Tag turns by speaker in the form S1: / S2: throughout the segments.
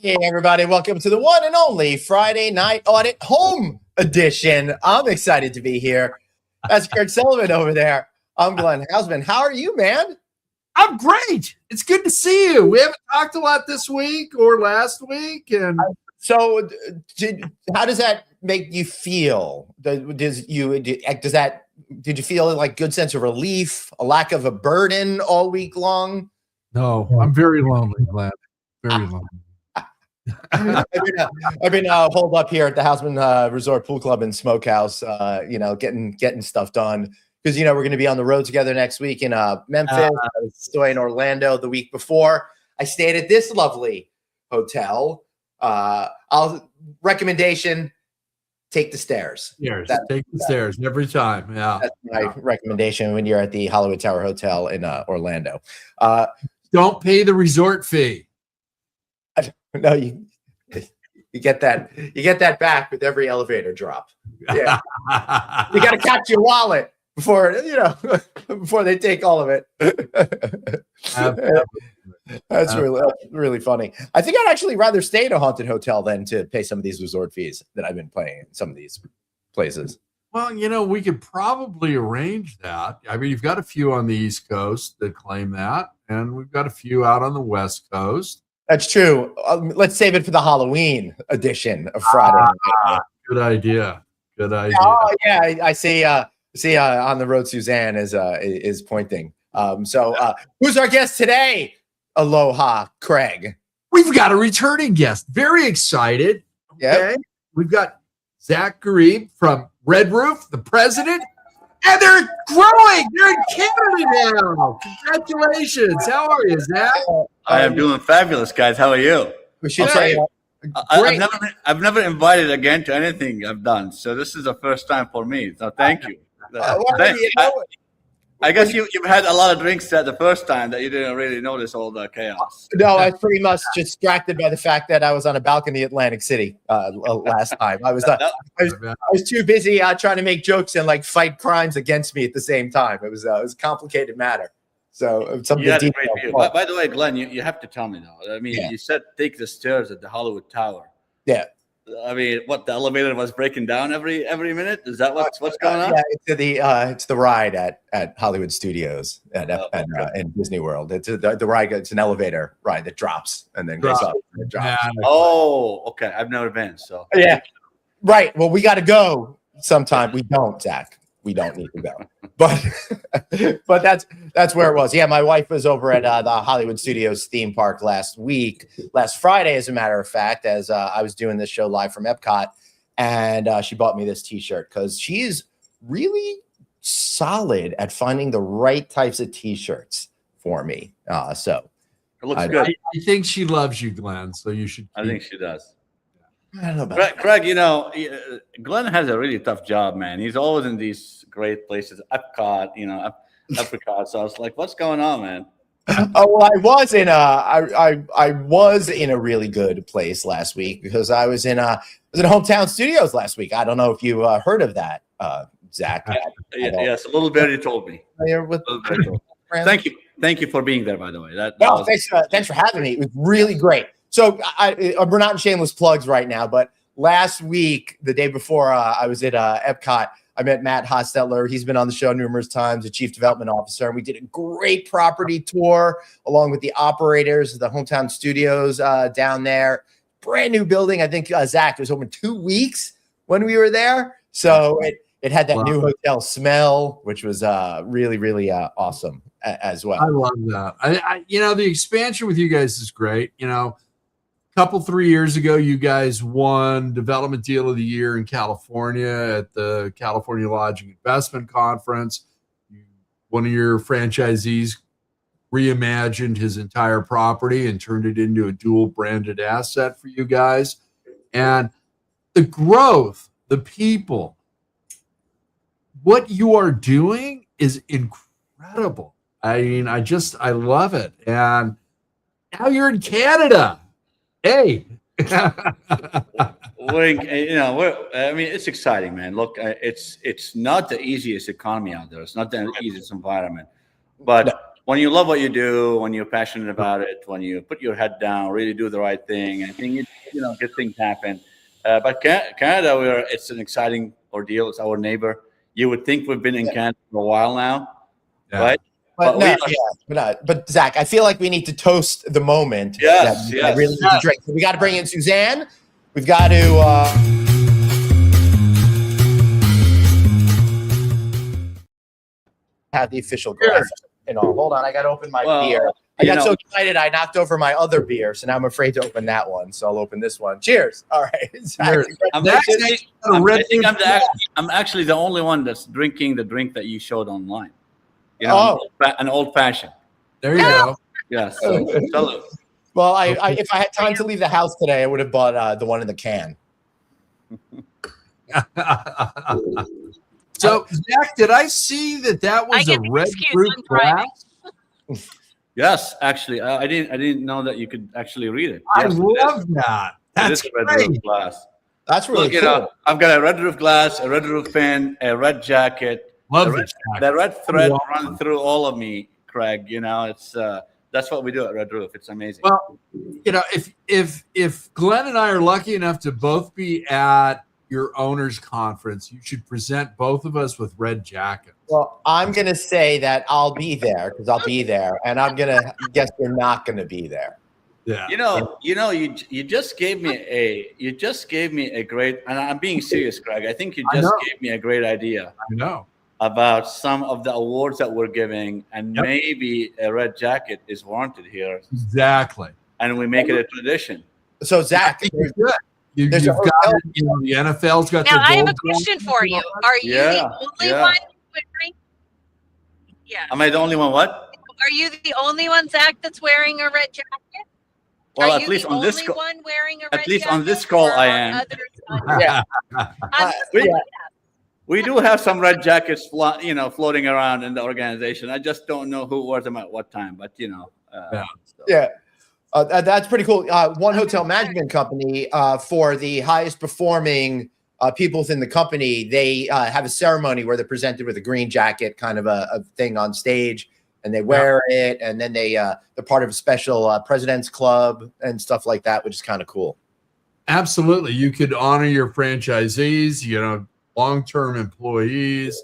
S1: Hey, everybody. Welcome to the one and only Friday Night Audit Home Edition. I'm excited to be here. That's Kurt Sullivan over there. I'm Glenn Hausman. How are you, man?
S2: I'm great. It's good to see you. We haven't talked a lot this week or last week. And
S1: so how does that make you feel? Did you feel like good sense of relief, a lack of a burden all week long?
S2: No, I'm very lonely, Glenn. Very lonely.
S1: I've been holed up here at the Hausman Resort Pool Club and Smokehouse, getting stuff done because we're going to be on the road together next week in Memphis. I was away in Orlando the week before. I stayed at this lovely hotel. Recommendation: take the stairs.
S2: Take the stairs every time. Yeah,
S1: that's my recommendation when you're at the Hollywood Tower Hotel in Orlando.
S2: Don't pay the resort fee.
S1: No, you get that. You get that back with every elevator drop. Yeah, you got to catch your wallet before they take all of it. That's really funny. I think I'd actually rather stay in a haunted hotel than to pay some of these resort fees that I've been paying in some of these places.
S2: Well, we could probably arrange that. I mean, you've got a few on the East Coast that claim that, and we've got a few out on the West Coast.
S1: That's true. Let's save it for the Halloween edition of Friday.
S2: Good idea. Good idea.
S1: Oh yeah, I see. On the road, Suzanne is pointing. Who's our guest today? Aloha, Craig.
S2: We've got a returning guest. Very excited. Okay.
S1: Yep.
S2: We've got Zach Garib from Red Roof, the president. And they're growing. They're in Canada now. Congratulations. How are you, Zach?
S3: I am doing fabulous, guys. How are you?
S1: We should say
S3: I've never invited again to anything I've done, so this is the first time for me. So thank you. I guess you've had a lot of drinks the first time that you didn't really notice all the chaos.
S1: No, I was pretty much distracted by the fact that I was on a balcony in Atlantic City last time. I was too busy trying to make jokes and fight crimes against me at the same time. It was a complicated matter. So something.
S3: By the way, Glenn, you have to tell me though. I mean, You said take the stairs at the Hollywood Tower.
S1: Yeah.
S3: I mean, what, the elevator was breaking down every minute? Is that what's going on?
S1: Yeah, it's the ride at Hollywood Studios in Disney World. It's the ride. It's an elevator ride that drops and then goes up and drops.
S3: Yeah. Oh, okay. I've never been. So
S1: yeah, right. Well, we got to go sometime. We don't, Zach. We don't need to go, but that's where it was. Yeah, my wife was over at the Hollywood Studios theme park last Friday, as a matter of fact, as I was doing this show live from Epcot, and she bought me this T-shirt because she's really solid at finding the right types of T-shirts for me. So
S3: it looks good.
S2: I think she loves you, Glenn. So you should.
S3: I think she does.
S1: I don't know about
S3: Craig, Glenn has a really tough job, man. He's always in these great places, Epcot, Epcot. So I was like, what's going on, man?
S1: Oh, well, I was in a really good place last week because I was in Hometown Studios last week. I don't know if you heard of that, Zach.
S3: Yes, a little birdie told me. Thank you for being there, by the way.
S1: Thanks for having me. It was really great. So we're not in shameless plugs right now, but last week, the day before I was at Epcot, I met Matt Hostetler. He's been on the show numerous times, the Chief Development Officer, and we did a great property tour along with the operators of the Hometown Studios down there. Brand new building. I think, Zach, it was open 2 weeks when we were there. So it had that new hotel smell, which was really, really awesome as well.
S2: I love that. The expansion with you guys is great. Couple 3 years ago, you guys won Development Deal of the Year in California at the California Lodging Investment Conference. One of your franchisees reimagined his entire property and turned it into a dual branded asset for you guys. And the growth, the people, what you are doing is incredible. I mean, I love it. And now you're in Canada. Hey,
S3: it's exciting, man. Look, it's not the easiest economy out there. It's not the easiest environment, but when you love what you do, when you're passionate about it, when you put your head down, really do the right thing, I think good things happen. But Canada, it's an exciting ordeal. It's our neighbor. You would think we've been in Canada for a while now, right?
S1: But no, but Zach, I feel like we need to toast the moment.
S3: Yes,
S1: that we really need to drink. So we got to bring in Suzanne. We've got to. Have the official glass and all. Hold on, I got to open my beer. I got so excited I knocked over my other beer, so now I'm afraid to open that one. So I'll open this one. Cheers! All right.
S3: I'm actually the only one that's drinking the drink that you showed online. An old fashioned.
S2: There you go.
S3: Yes. So, salute.
S1: Well, if I had time to leave the house today, I would have bought the one in the can.
S2: So, Zach, did I see that was a red fruit glass?
S3: Yes, actually, I didn't know that you could actually read it.
S2: Yes, I love that. That's
S3: a red roof glass.
S1: That's really cool.
S3: I've got a red roof glass, a red roof pen, a red jacket.
S2: Love
S3: the red thread run through all of me, Craig. It's that's what we do at Red Roof. It's amazing.
S2: Well, if Glenn and I are lucky enough to both be at your owners conference, you should present both of us with red jackets.
S1: Well, I'm going to say that I'll be there because I'll be there, and I'm going to guess you're not going to be there.
S2: Yeah.
S3: You just gave me a great, and I'm being serious, Craig. I think you just gave me a great idea.
S2: I know.
S3: About some of the awards that we're giving, and maybe a red jacket is warranted here.
S2: Exactly.
S3: And we make it a tradition.
S1: So, Zach,
S2: you've got it, the NFL's got
S4: now, I have a question for you. Are you the only one who would drink? Yeah.
S3: Am I the only one? What?
S4: Are you the only one, Zach, that's wearing a red jacket?
S3: Well,
S4: Are
S3: at least on this call.
S4: At least on
S3: this call, I am. We do have some red jackets, floating around in the organization. I just don't know who wears them at what time, but
S1: that's pretty cool. One hotel management company for the highest performing people within the company, they have a ceremony where they're presented with a green jacket, kind of a thing on stage, and they wear it, and then they're part of a special president's club and stuff like that, which is kind of cool.
S2: Absolutely, you could honor your franchisees, long-term employees,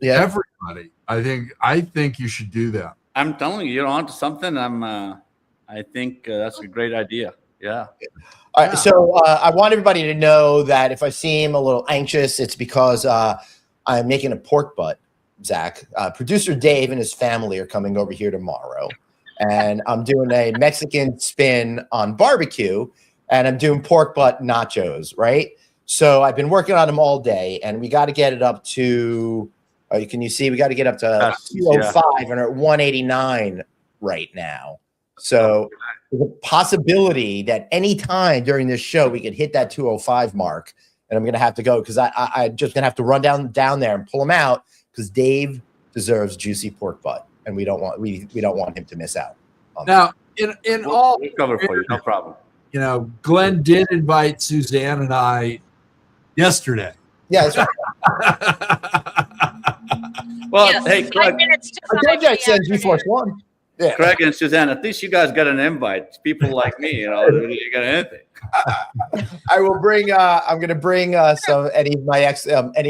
S2: everybody. I think you should do that.
S3: I'm telling you, you're onto something. I think that's a great idea. Yeah.
S1: All right. So I want everybody to know that if I seem a little anxious, it's because I'm making a pork butt, Zach. Producer Dave and his family are coming over here tomorrow, and I'm doing a Mexican spin on barbecue, and I'm doing pork butt nachos, right? So I've been working on them all day, and we got to get it up to, we got to get up to 205, and we're at 189 right now. So there's a possibility that any time during this show, we could hit that 205 mark, and I'm going to have to go because I'm just going to have to run down there and pull him out because Dave deserves juicy pork butt, and we don't want him to miss out.
S2: Now, we'll
S3: cover for you, no problem.
S2: Glenn did invite Suzanne and I yesterday.
S1: Yeah, that's right.
S3: Well, hey, Craig,
S1: I told you I'd send G-Force 1. Yeah.
S3: Craig and Suzanne, at least you guys got an invite. People like me, you got anything.
S1: I will bring. I'm going to bring any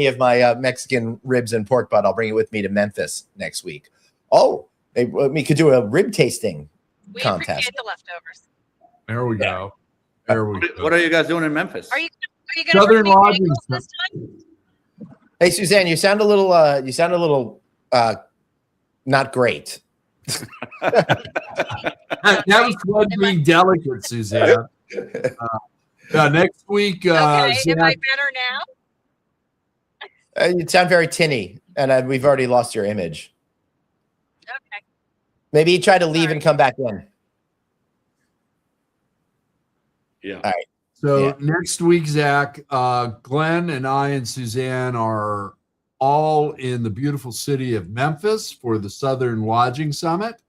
S1: of my Mexican ribs and pork butt. I'll bring it with me to Memphis next week. Oh, we could do a rib tasting contest.
S4: We appreciate the leftovers.
S2: There we go.
S3: What are you guys doing in Memphis?
S4: Are you going to bring me bagels this time?
S1: Hey, Suzanne, you sound a little not great.
S2: That was fun being delicate, Suzanne. Next week.
S4: Okay, am I better now?
S1: You sound very tinny, and we've already lost your image.
S4: Okay.
S1: Maybe try to leave and come back in.
S3: Yeah.
S1: All right.
S2: So next week, Zach, Glenn and I and Suzanne are all in the beautiful city of Memphis for the Southern Lodging Summit.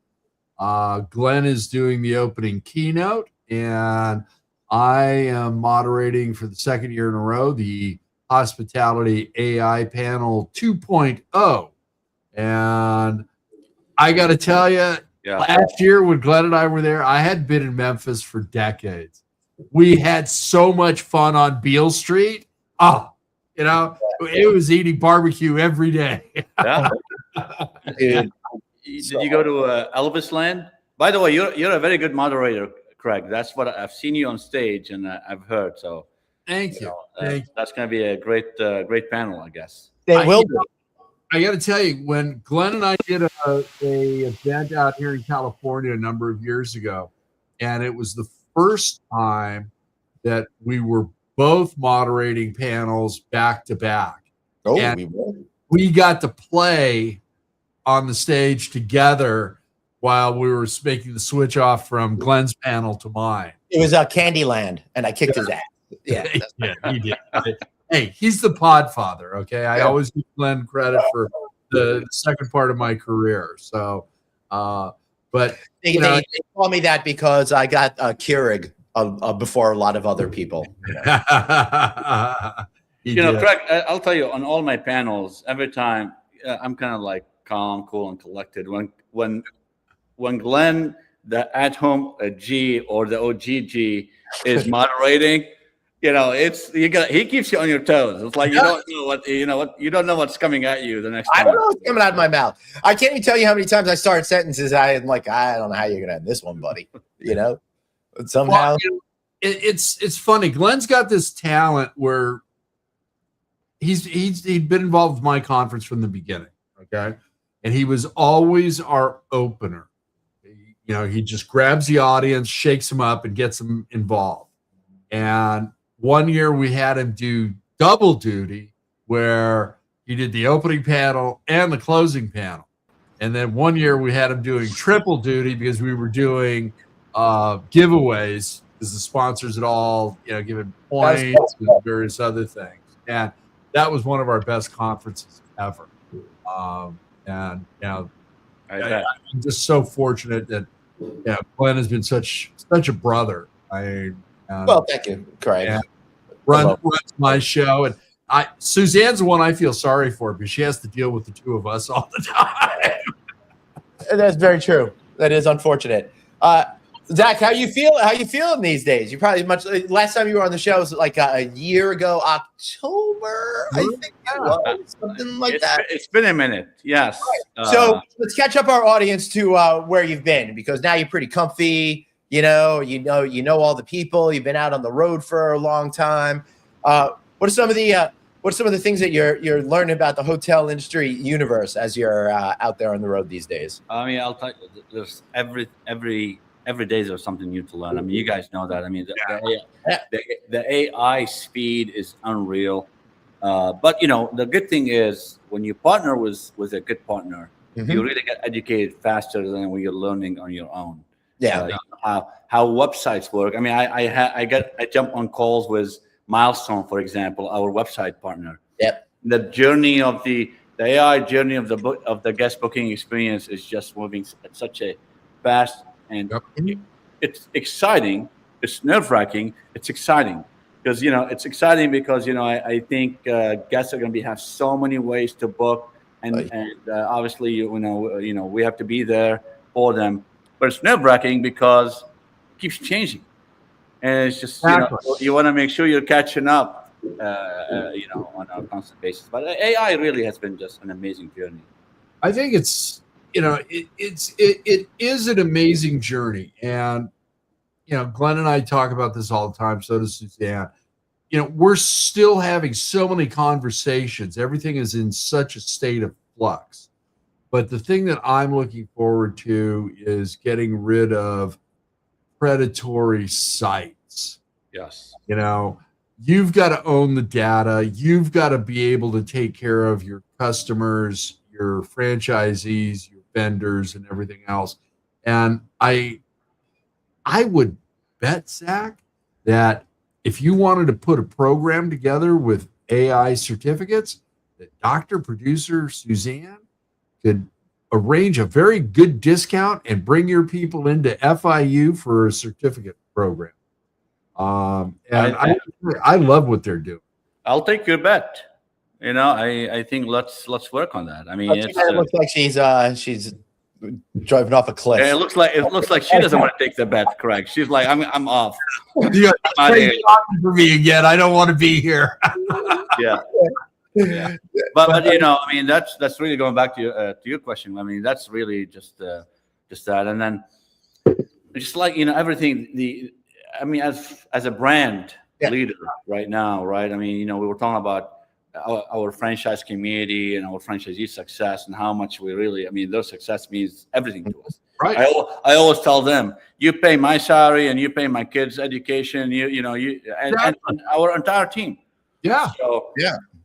S2: Glenn is doing the opening keynote, and I am moderating for the second year in a row the Hospitality AI Panel 2.0. And I got to tell you,
S3: Yeah.
S2: last year when Glenn and I were there, I had been in Memphis for decades. We had so much fun on Beale Street. Oh, it was eating barbecue every day.
S3: Yeah.
S1: Dude.
S3: Did you go to Elvis Land? By the way, you're a very good moderator, Craig. That's what I've seen you on stage and I've heard. So
S2: Thank you. Thank you.
S3: that's going to be a great panel, I guess.
S1: They will be.
S2: I got to tell you, when Glenn and I did a event out here in California a number of years ago, and it was the first time that we were both moderating panels back to back.
S1: Oh,
S2: and
S1: we will.
S2: we got to play on the stage together while we were making the switch off from Glenn's panel to mine.
S1: It was Candyland, and I kicked his ass. Yeah,
S2: Yeah, he did. Hey, he's the podfather. Okay, I always give Glenn credit for the second part of my career. So, but
S1: they call me that because I got Keurig before a lot of other people.
S3: Craig, I'll tell you, on all my panels, every time I'm kind of like calm, cool, and collected. When Glenn, the at-home G or the OGG, is moderating, he keeps you on your toes. It's like you don't know what's coming at you the next time.
S1: I don't know what's coming out of my mouth. I can't even tell you how many times I start sentences. I'm like, I don't know how you're gonna end this one, buddy. But somehow
S2: it's funny. Glenn's got this talent where he'd been involved with my conference from the beginning. Okay, and he was always our opener. He just grabs the audience, shakes them up, and gets them involved. And one year we had him do double duty where he did the opening panel and the closing panel. And then one year we had him doing triple duty because we were doing giveaways because the sponsors had all, given points and various other things. And that was one of our best conferences ever. I'm just so fortunate that Glenn has been such a brother.
S1: Well, thank you, Craig.
S2: Runs my show, and Suzanne's the one I feel sorry for because she has to deal with the two of us all the time.
S1: That's very true. That is unfortunate. Zach, how you feeling these days? You probably last time you were on the show was like a year ago, October, I think it was, something like that.
S3: It's been a minute, yes.
S1: Right. So let's catch up our audience to where you've been, because now you're pretty comfy. You know all the people. You've been out on the road for a long time. What are some of the things that you're learning about the hotel industry universe as you're out there on the road these days?
S3: I mean, I'll tell you, there's every day there's something new to learn. I mean, you guys know that. I mean, the AI speed is unreal. But the good thing is when you partner with a good partner, you really get educated faster than when you're learning on your own.
S1: Yeah.
S3: How websites work. I mean, I jump on calls with Milestone, for example, our website partner.
S1: Yep.
S3: The journey of the AI journey of the guest booking experience is just moving at such a fast, and it's exciting. It's nerve-wracking. It's exciting because it's exciting because I think guests are going to have so many ways to book, and obviously we have to be there for them. But it's nerve-wracking because it keeps changing, and it's just you want to make sure you're catching up, on a constant basis. But AI really has been just an amazing journey.
S2: I think it's it is an amazing journey, and Glenn and I talk about this all the time. So does Suzanne. We're still having so many conversations. Everything is in such a state of flux. But the thing that I'm looking forward to is getting rid of predatory sites.
S3: Yes.
S2: You've got to own the data. You've got to be able to take care of your customers, your franchisees, your vendors, and everything else. And I would bet, Zach, that if you wanted to put a program together with AI certificates, that Dr. Producer Suzanne could arrange a very good discount and bring your people into FIU for a certificate program. And I love what they're doing.
S3: I'll take your bet. I think let's work on that. I mean,
S1: it looks like she's driving off a cliff.
S3: Yeah, it looks like she doesn't want to take the bet, Craig. She's like, I'm off.
S2: You got talking for me again. I don't want to be here.
S3: Yeah. Yeah. But you know, I mean, that's really going back to your question. I mean, that's really just that, and then just like, you know, everything. I mean, as a brand leader right now, right? I mean, you know, we were talking about our franchise community and our franchisee success and how much we really, I mean, their success means everything to us.
S2: Right.
S3: I always tell them, you pay my salary and you pay my kids' education. And our entire team.
S2: Yeah.
S3: So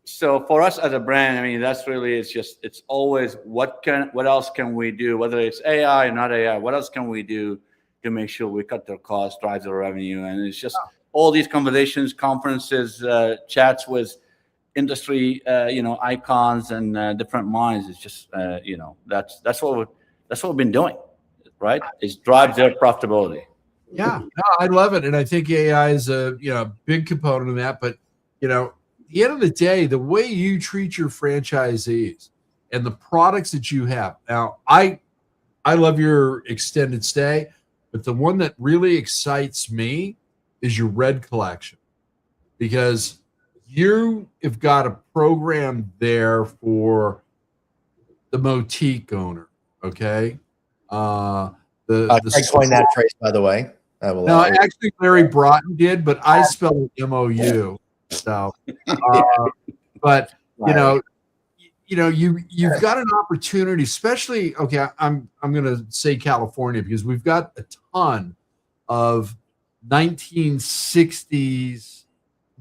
S3: So for us as a brand, I mean, that's really, it's always what else can we do, whether it's AI or not AI, what else can we do to make sure we cut their costs, drive their revenue? And it's just all these conversations, conferences, chats with industry, icons and different minds. It's just, that's what we've been doing, right? Is drive their profitability.
S2: Yeah, no, I love it. And I think AI is a, big component of that, but, at the end of the day, the way you treat your franchisees and the products that you have. Now, I love your extended stay, but the one that really excites me is your Red Collection, because you have got a program there for the Motique owner. Okay.
S1: I coined that phrase, by the way.
S2: No, actually Larry Broughton did, but I spelled it MOU. So, but you've got an opportunity, especially. Okay, I'm going to say California because we've got a ton of 1960s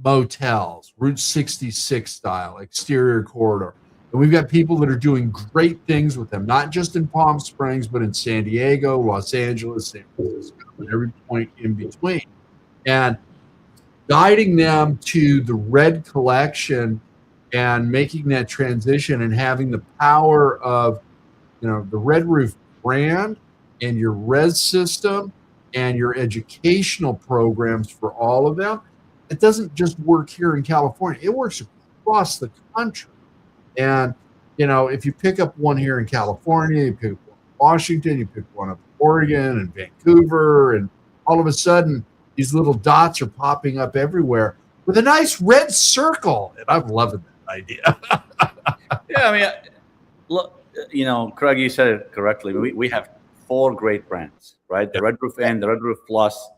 S2: motels, Route 66 style, exterior corridor, and we've got people that are doing great things with them, not just in Palm Springs, but in San Diego, Los Angeles, San Francisco, and every point in between, and guiding them to the Red Collection and making that transition and having the power of, the Red Roof brand and your res system and your educational programs for all of them. It doesn't just work here in California. It works across the country. And, if you pick up one here in California, you pick up one in Washington, you pick one up in Oregon and Vancouver, and all of a sudden, these little dots are popping up everywhere with a nice red circle. And I'm loving that idea.
S3: Yeah, I mean, look, Craig, you said it correctly. We have 4 great brands, right? The Red Roof Inn, the Red Roof Plus,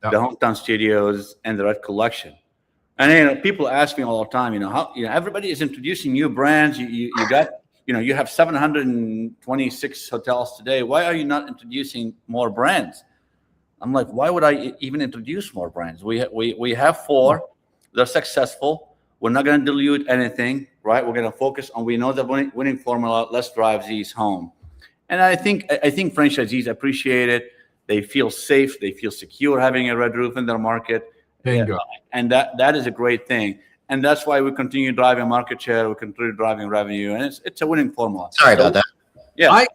S3: the Hometown Studios, and the Red Collection. And people ask me all the time, how everybody is introducing new brands. You got, you have 726 hotels today. Why are you not introducing more brands? I'm like, why would I even introduce more brands? We have 4. They're successful. We're not going to dilute anything, right? We're going to focus on, we know the winning formula. Let's drive these home. And I think franchisees appreciate it. They feel safe. They feel secure having a Red Roof in their market.
S2: Bingo.
S3: And that is a great thing. And that's why we continue driving market share. We continue driving revenue. And it's a winning formula.
S1: Sorry about that.
S3: Yeah.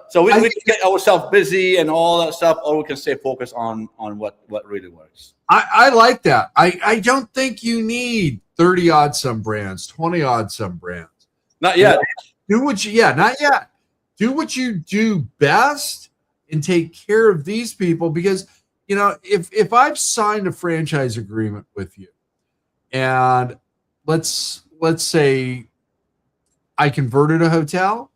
S3: So we can get ourselves busy and all that stuff, or we can stay focused on what really works.
S2: I like that. I don't think you need 30 odd some brands, 20 odd some brands.
S3: Not yet.
S2: Not yet. Do what you do best and take care of these people, because if I've signed a franchise agreement with you, and let's say I converted a hotel.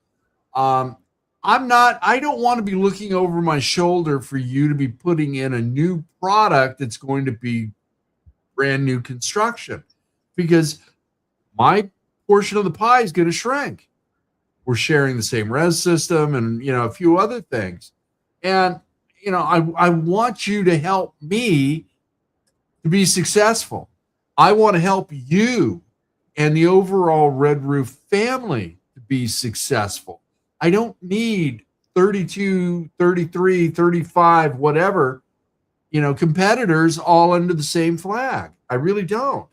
S2: I don't want to be looking over my shoulder for you to be putting in a new product that's going to be brand new construction, because my portion of the pie is going to shrink. We're sharing the same res system and, a few other things. And, I want you to help me to be successful. I want to help you and the overall Red Roof family to be successful. I don't need 32, 33, 35, whatever, competitors all under the same flag. I really don't.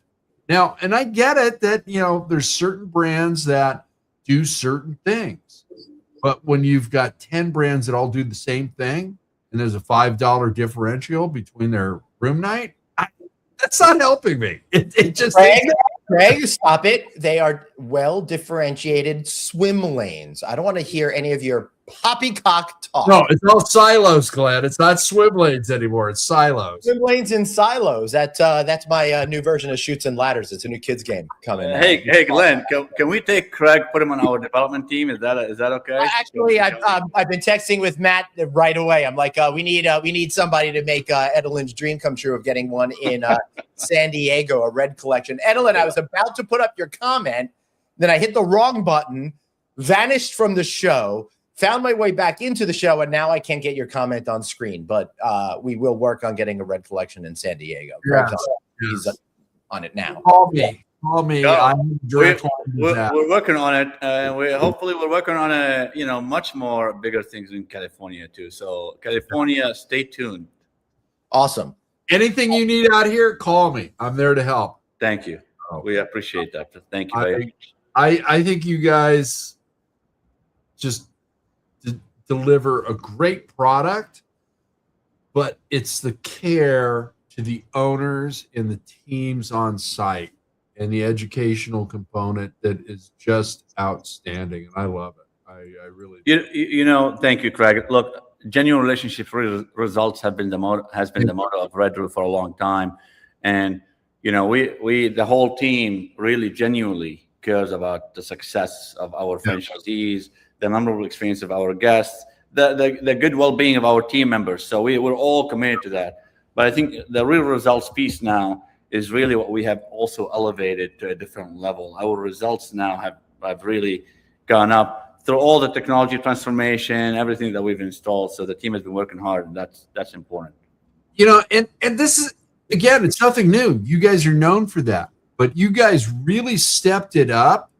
S2: Now, and I get it that, there's certain brands that do certain things. But when you've got 10 brands that all do the same thing, and there's a $5 differential between their room night, that's not helping me. It just...
S1: Greg, stop it. They are well differentiated swim lanes. I don't want to hear any of your poppycock talk.
S2: No, it's all silos, Glenn. It's not swim lanes anymore. It's silos.
S1: Swim lanes and silos. That's my new version of Shoots and Ladders. It's a new kids game coming.
S3: Hey, Glenn, can we take Craig, put him on our development team? Is that okay?
S1: Actually, I've been texting with Matt right away. I'm like, we need somebody to make Edelin's dream come true of getting one in San Diego, a red collection. Edelin, I was about to put up your comment, then I hit the wrong button, vanished from the show. Found my way back into the show, and now I can't get your comment on screen. But we will work on getting a red collection in San Diego.
S2: Yes.
S1: He's on it now.
S2: Call me.
S3: No, we're working on it, and we're working on much more bigger things in California too. So California, stay tuned.
S1: Awesome.
S2: Anything you need out here, call me. I'm there to help.
S3: Thank you. We appreciate that. Thank you very much.
S2: I think you guys just deliver a great product, but it's the care to the owners and the teams on site and the educational component that is just outstanding, and I love it. I really do.
S3: Thank you, Craig. Look, genuine relationship results has been the motto of Red Roof for a long time, and we the whole team really genuinely cares about the success of our franchisees, the memorable experience of our guests, the good well-being of our team members. So we're all committed to that. But I think the real results piece now is really what we have also elevated to a different level. Our results now have really gone up through all the technology transformation, everything that we've installed. So the team has been working hard, and that's important.
S2: And this is, again, it's nothing new. You guys are known for that. But you guys really stepped it up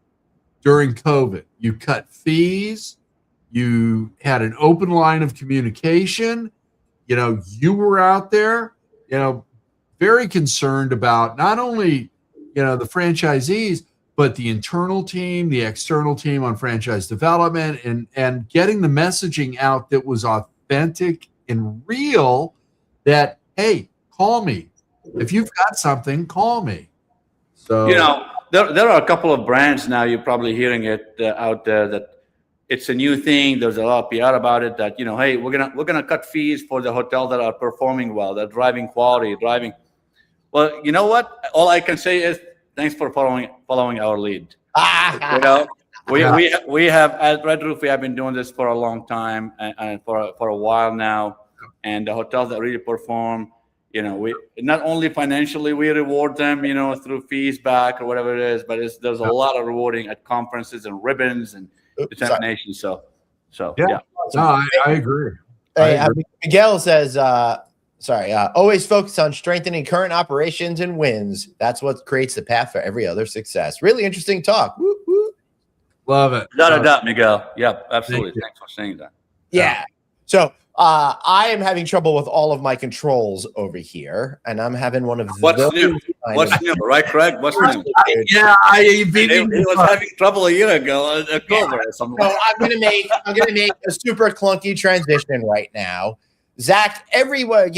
S2: during COVID. You cut fees. You had an open line of communication. You were out there, very concerned about not only, the franchisees, but the internal team, the external team on franchise development, and getting the messaging out that was authentic and real, that, hey, call me. If you've got something, call me. So, there are a couple of brands now, you're probably hearing it out there, that it's a new thing. There's a lot of PR about it, that, hey, we're gonna cut fees for the hotels that are performing well, that are driving quality, Well, you know what? All I can say is thanks for following our lead. We have at Red Roof, we have been doing this for a long time, and for a while now, and the hotels that really perform, we not only financially we reward them, through fees back or whatever it is, but there's a lot of rewarding at conferences and ribbons and determination. So yeah. No, I agree.
S1: Hey, Miguel says, always focus on strengthening current operations and wins. That's what creates the path for every other success. Really interesting talk. Woo, woo.
S2: Love it.
S3: Without a doubt, Miguel. Yeah, absolutely. Thanks for saying that.
S1: Yeah. So I am having trouble with all of my controls over here, and I'm having one of
S3: What's new, right, Craig? What's new?
S2: He
S3: was having trouble a year ago. October or something.
S1: So I'm gonna make a super clunky transition right now. Zach, everywhere,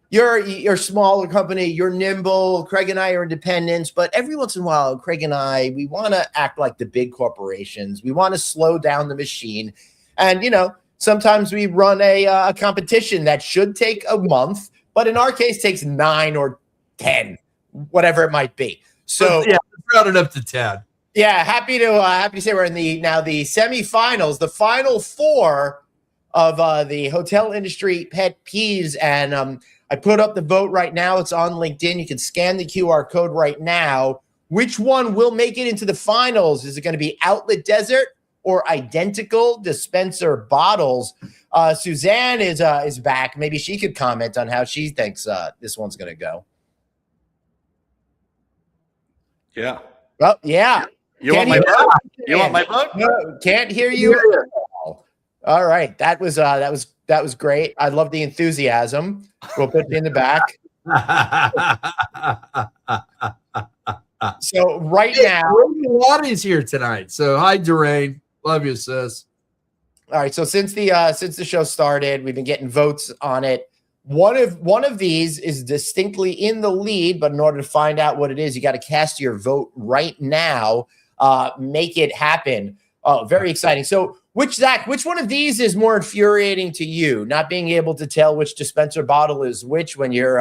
S1: you're a smaller company, you're nimble. Craig and I are independents, but every once in a while, Craig and I, we want to act like the big corporations. We want to slow down the machine, and sometimes we run a competition that should take a month, but in our case takes 9 or 10, whatever it might be. So
S2: yeah, round it up to 10.
S1: Yeah, happy to say we're in the semifinals, the final 4 of the hotel industry pet peeves, and I put up the vote right now. It's on LinkedIn. You can scan the QR code right now. Which one will make it into the finals? Is it going to be Outlet Desert or identical dispenser bottles? Suzanne is back. Maybe she could comment on how she thinks this one's going to go.
S3: Yeah.
S1: Well, yeah.
S3: You want my vote? You want my vote?
S1: No, can't hear you. Yeah. All right. That was great. I love the enthusiasm. We'll put you in the back. So right now,
S2: Lottie's here tonight. So hi, Durain. Love you, sis.
S1: All right. So since the show started, we've been getting votes on it. One of these is distinctly in the lead, but in order to find out what it is, you got to cast your vote right now. Make it happen. Oh, very exciting. So which one of these is more infuriating to you? Not being able to tell which dispenser bottle is which when you're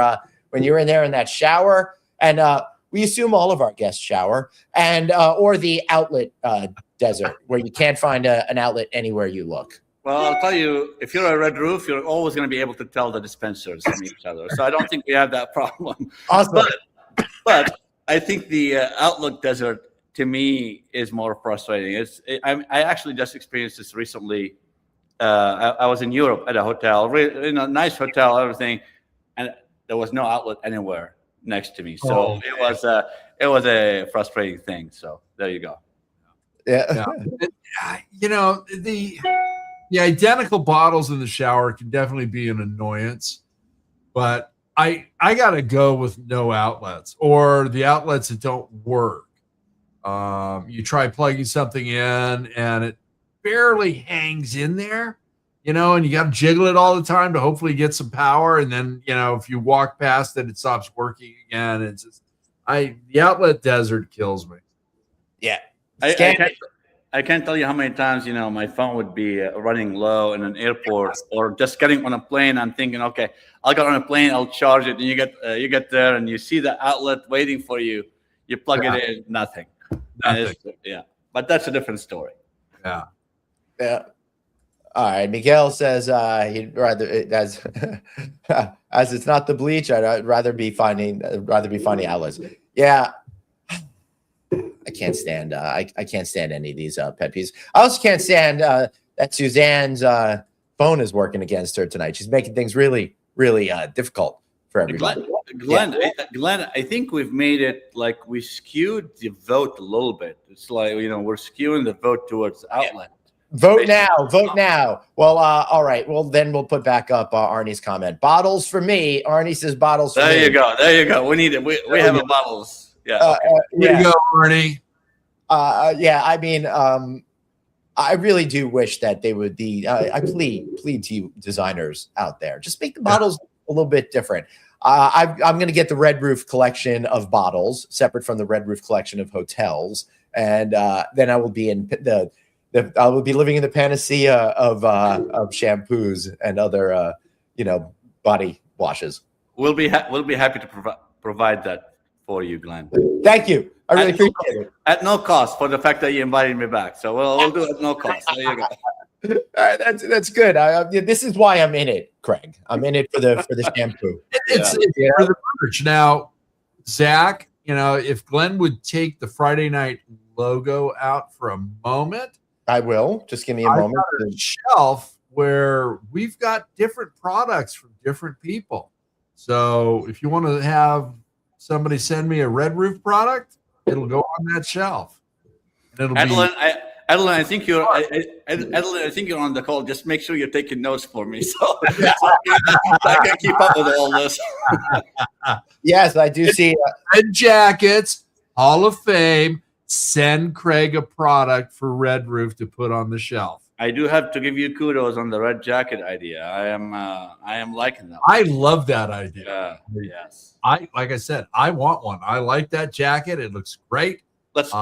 S1: in there in that shower, and we assume all of our guests shower, and or the outlet desert where you can't find an outlet anywhere you look.
S3: Well, I'll tell you, if you're a Red Roof, you're always going to be able to tell the dispensers from each other. So I don't think we have that problem.
S1: Awesome.
S3: But I think the outlook desert, to me, is more frustrating. I actually just experienced this recently. I was in Europe at a hotel, nice hotel, everything, and there was no outlet anywhere next to me. So it was a frustrating thing. So there you go.
S1: Yeah.
S2: The identical bottles in the shower can definitely be an annoyance, but I gotta go with no outlets or the outlets that don't work. You try plugging something in and it barely hangs in there, and you got to jiggle it all the time to hopefully get some power. And then, if you walk past it, it stops working again. It's just, the outlet desert kills me.
S1: Yeah.
S3: I can't tell you how many times, my phone would be running low in an airport or just getting on a plane. I'm thinking, okay, I'll get on a plane, I'll charge it. And you get there and you see the outlet waiting for you. You plug it in, nothing. Yeah. But that's a different story.
S2: Yeah.
S1: Yeah. All right. Miguel says he'd rather as it's not the bleach. I'd rather be finding outlets. Yeah. I can't stand I can't stand any of these pet peeves. I also can't stand that Suzanne's phone is working against her tonight. She's making things really, really difficult for everybody.
S3: Glenn, I think we've made it like we skewed the vote a little bit. It's like, we're skewing the vote towards outlet.
S1: Vote now. Well, all right. Well, then we'll put back up Arnie's comment. Bottles for me. Arnie says bottles for me.
S3: There you go. We need it. We have a bottles. Yeah.
S2: There you go, Arnie.
S1: Yeah. I mean, I really do wish that they would be. I plead to you designers out there, just make the bottles a little bit different. I'm going to get the Red Roof collection of bottles separate from the Red Roof collection of hotels, and then I will be in I will be living in the panacea of shampoos and other body washes.
S3: We'll be happy to provide that for you, Glenn.
S1: Thank you. I really appreciate it.
S3: At no cost for the fact that you invited me back. So we'll do it at no cost. There you go.
S1: All right, that's good. This is why I'm in it, Craig. I'm in it for the shampoo.
S2: It's for the merch. Now, Zach, if Glenn would take the Friday night logo out for a moment,
S1: I will. Just give me a moment.
S2: Got a shelf where we've got different products from different people. So if you want to have somebody send me a Red Roof product, it'll go on that shelf. And
S3: Adeline, I think you're on the call. Just make sure you're taking notes for me, so I can keep up with all this.
S1: Yes, I do see
S2: Red Jackets, Hall of Fame. Send Craig a product for Red Roof to put on the shelf.
S3: I do have to give you kudos on the red jacket idea. I am liking that.
S2: I love that idea.
S3: Yes.
S2: Like I said, I want one. I like that jacket. It looks great.
S3: Let's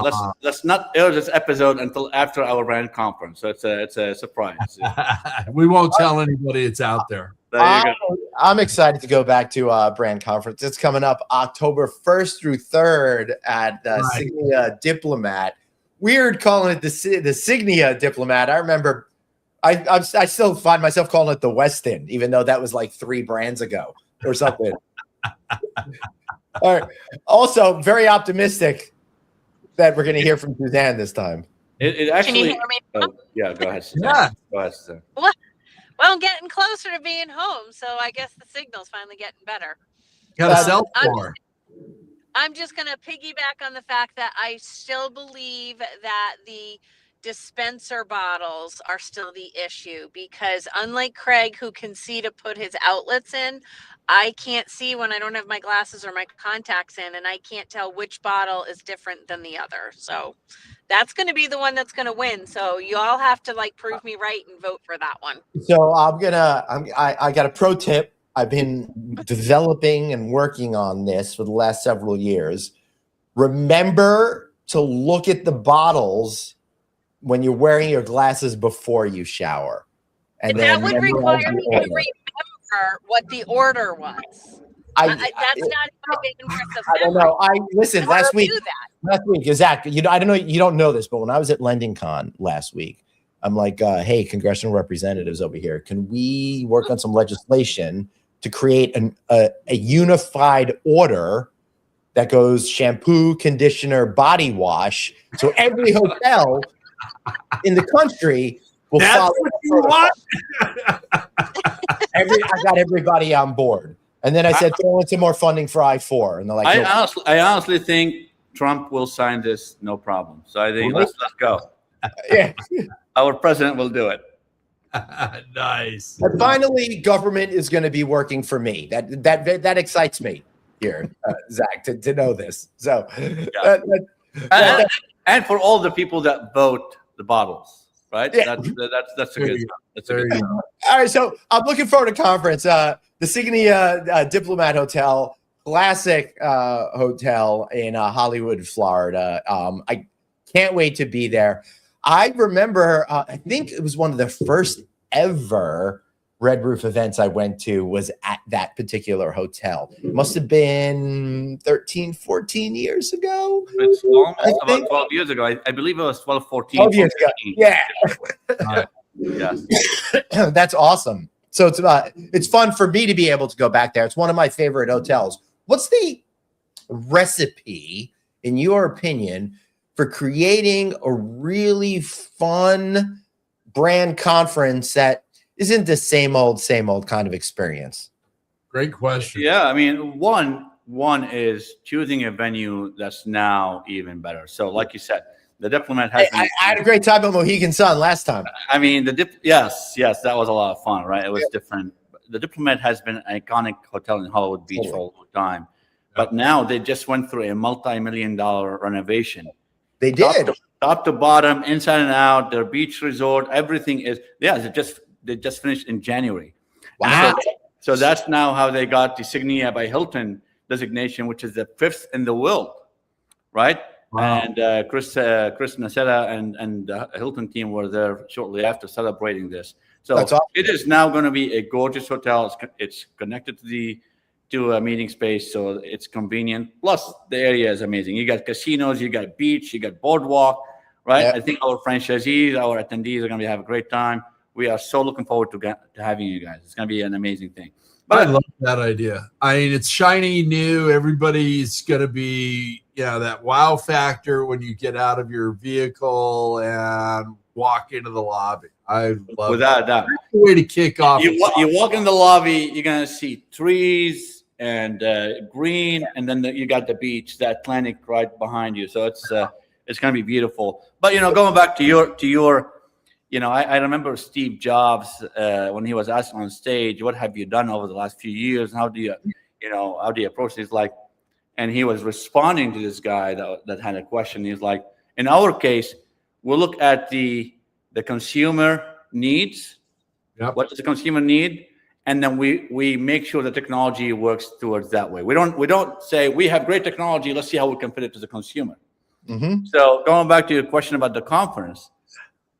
S3: not air this episode until after our brand conference. So it's a surprise.
S2: We won't tell anybody it's out there.
S3: There you go.
S1: I'm excited to go back to brand conference. It's coming up October 1st through 3rd at the Signia Diplomat. Weird calling it the Signia Diplomat. I remember I still find myself calling it the Westin, even though that was like 3 brands ago or something. All right. Also, very optimistic that we're going to hear from Suzanne this time.
S3: It actually.
S4: Can you hear me?
S3: Yeah, go ahead.
S2: Yeah.
S3: Go ahead, Suzanne.
S4: Well, I'm getting closer to being home, so I guess the signal's finally getting better.
S2: Got a cell phone.
S4: I'm just going to piggyback on the fact that I still believe that the dispenser bottles are still the issue, because unlike Craig, who can see to put his outlets in, I can't see when I don't have my glasses or my contacts in, and I can't tell which bottle is different than the other. So that's going to be the one that's going to win. So you all have to prove me right and vote for that one.
S1: So I got a pro tip. I've been developing and working on this for the last several years. Remember to look at the bottles when you're wearing your glasses before you shower. And
S4: that
S1: then
S4: would
S1: memorize
S4: require
S1: the
S4: me to
S1: order.
S4: remember what the order was. That's not in my interest of
S1: I don't
S4: memory.
S1: know. Listen,
S4: I
S1: last
S4: don't
S1: week,
S4: do that.
S1: Zach, I don't know, you don't know this, but when I was at LendingCon last week, I'm like, hey, congressional representatives over here, can we work on some legislation to create a unified order that goes shampoo, conditioner, body wash, so every hotel in the country will follow
S2: what you want.
S1: I got everybody on board. And then I said, throw in some more funding for I-4. And they're like,
S3: I honestly think Trump will sign this, no problem. So I think let's go.
S1: yeah.
S3: Our president will do it.
S2: Nice.
S1: And finally, government is going to be working for me. That excites me here, Zach, to know this. So,
S3: and for all the people that vote the bottles, right?
S1: Yeah.
S3: That's a good. That's a good.
S1: All right, so I'm looking forward to conference. The Signia Diplomat Hotel, classic hotel in Hollywood, Florida. I can't wait to be there. I remember, I think it was one of the first ever Red Roof events I went to was at that particular hotel. It must have been 13, 14 years ago.
S3: It's almost about 12 years ago. I believe it was 12, 14.
S1: 12 years ago. Yeah.
S3: Yes.
S1: That's awesome. So it's fun for me to be able to go back there. It's one of my favorite hotels. What's the recipe, in your opinion, for creating a really fun brand conference that isn't the same old kind of experience?
S2: Great question.
S3: Yeah, I mean, one is choosing a venue that's now even better. So, like you said, the Diplomat has.
S1: I had a great time at Mohegan Sun last time.
S3: I mean, yes, that was a lot of fun, right? It was different. The Diplomat has been an iconic hotel in Hollywood Beach for a long time, but now they just went through a multi-million-dollar renovation.
S1: They did.
S3: Top to bottom, inside and out. Their beach resort, everything is. Yeah, they just finished in January.
S1: Wow.
S3: So that's now how they got the Signia by Hilton designation, which is the 5th in the world, right? Wow. And Chris Nacetta and the Hilton team were there shortly after celebrating this. So awesome. It is now going to be a gorgeous hotel. It's connected to a meeting space, so it's convenient. Plus, the area is amazing. You got casinos, you got beach, you got boardwalk, right? Yep. I think our franchisees, our attendees are going to have a great time. We are so looking forward to having you guys. It's going to be an amazing thing.
S2: But I love that idea. I mean, it's shiny, new. Everybody's going to be, that wow factor when you get out of your vehicle and walk into the lobby. I love
S3: without
S2: that.
S3: That's
S2: the way to kick off.
S3: You walk in the lobby, you're going to see trees and green, and then you got the beach, the Atlantic right behind you. So it's going to be beautiful. But going back to your. I remember Steve Jobs when he was asked on stage, "What have you done over the last few years? And how do you approach this?" And he was responding to this guy that had a question. He's like, "In our case, we'll look at the consumer needs. Yep. What does the consumer need? And then we make sure the technology works towards that way. We don't say we have great technology. Let's see how we can fit it to the consumer." Mm-hmm. So going back to your question about the conference.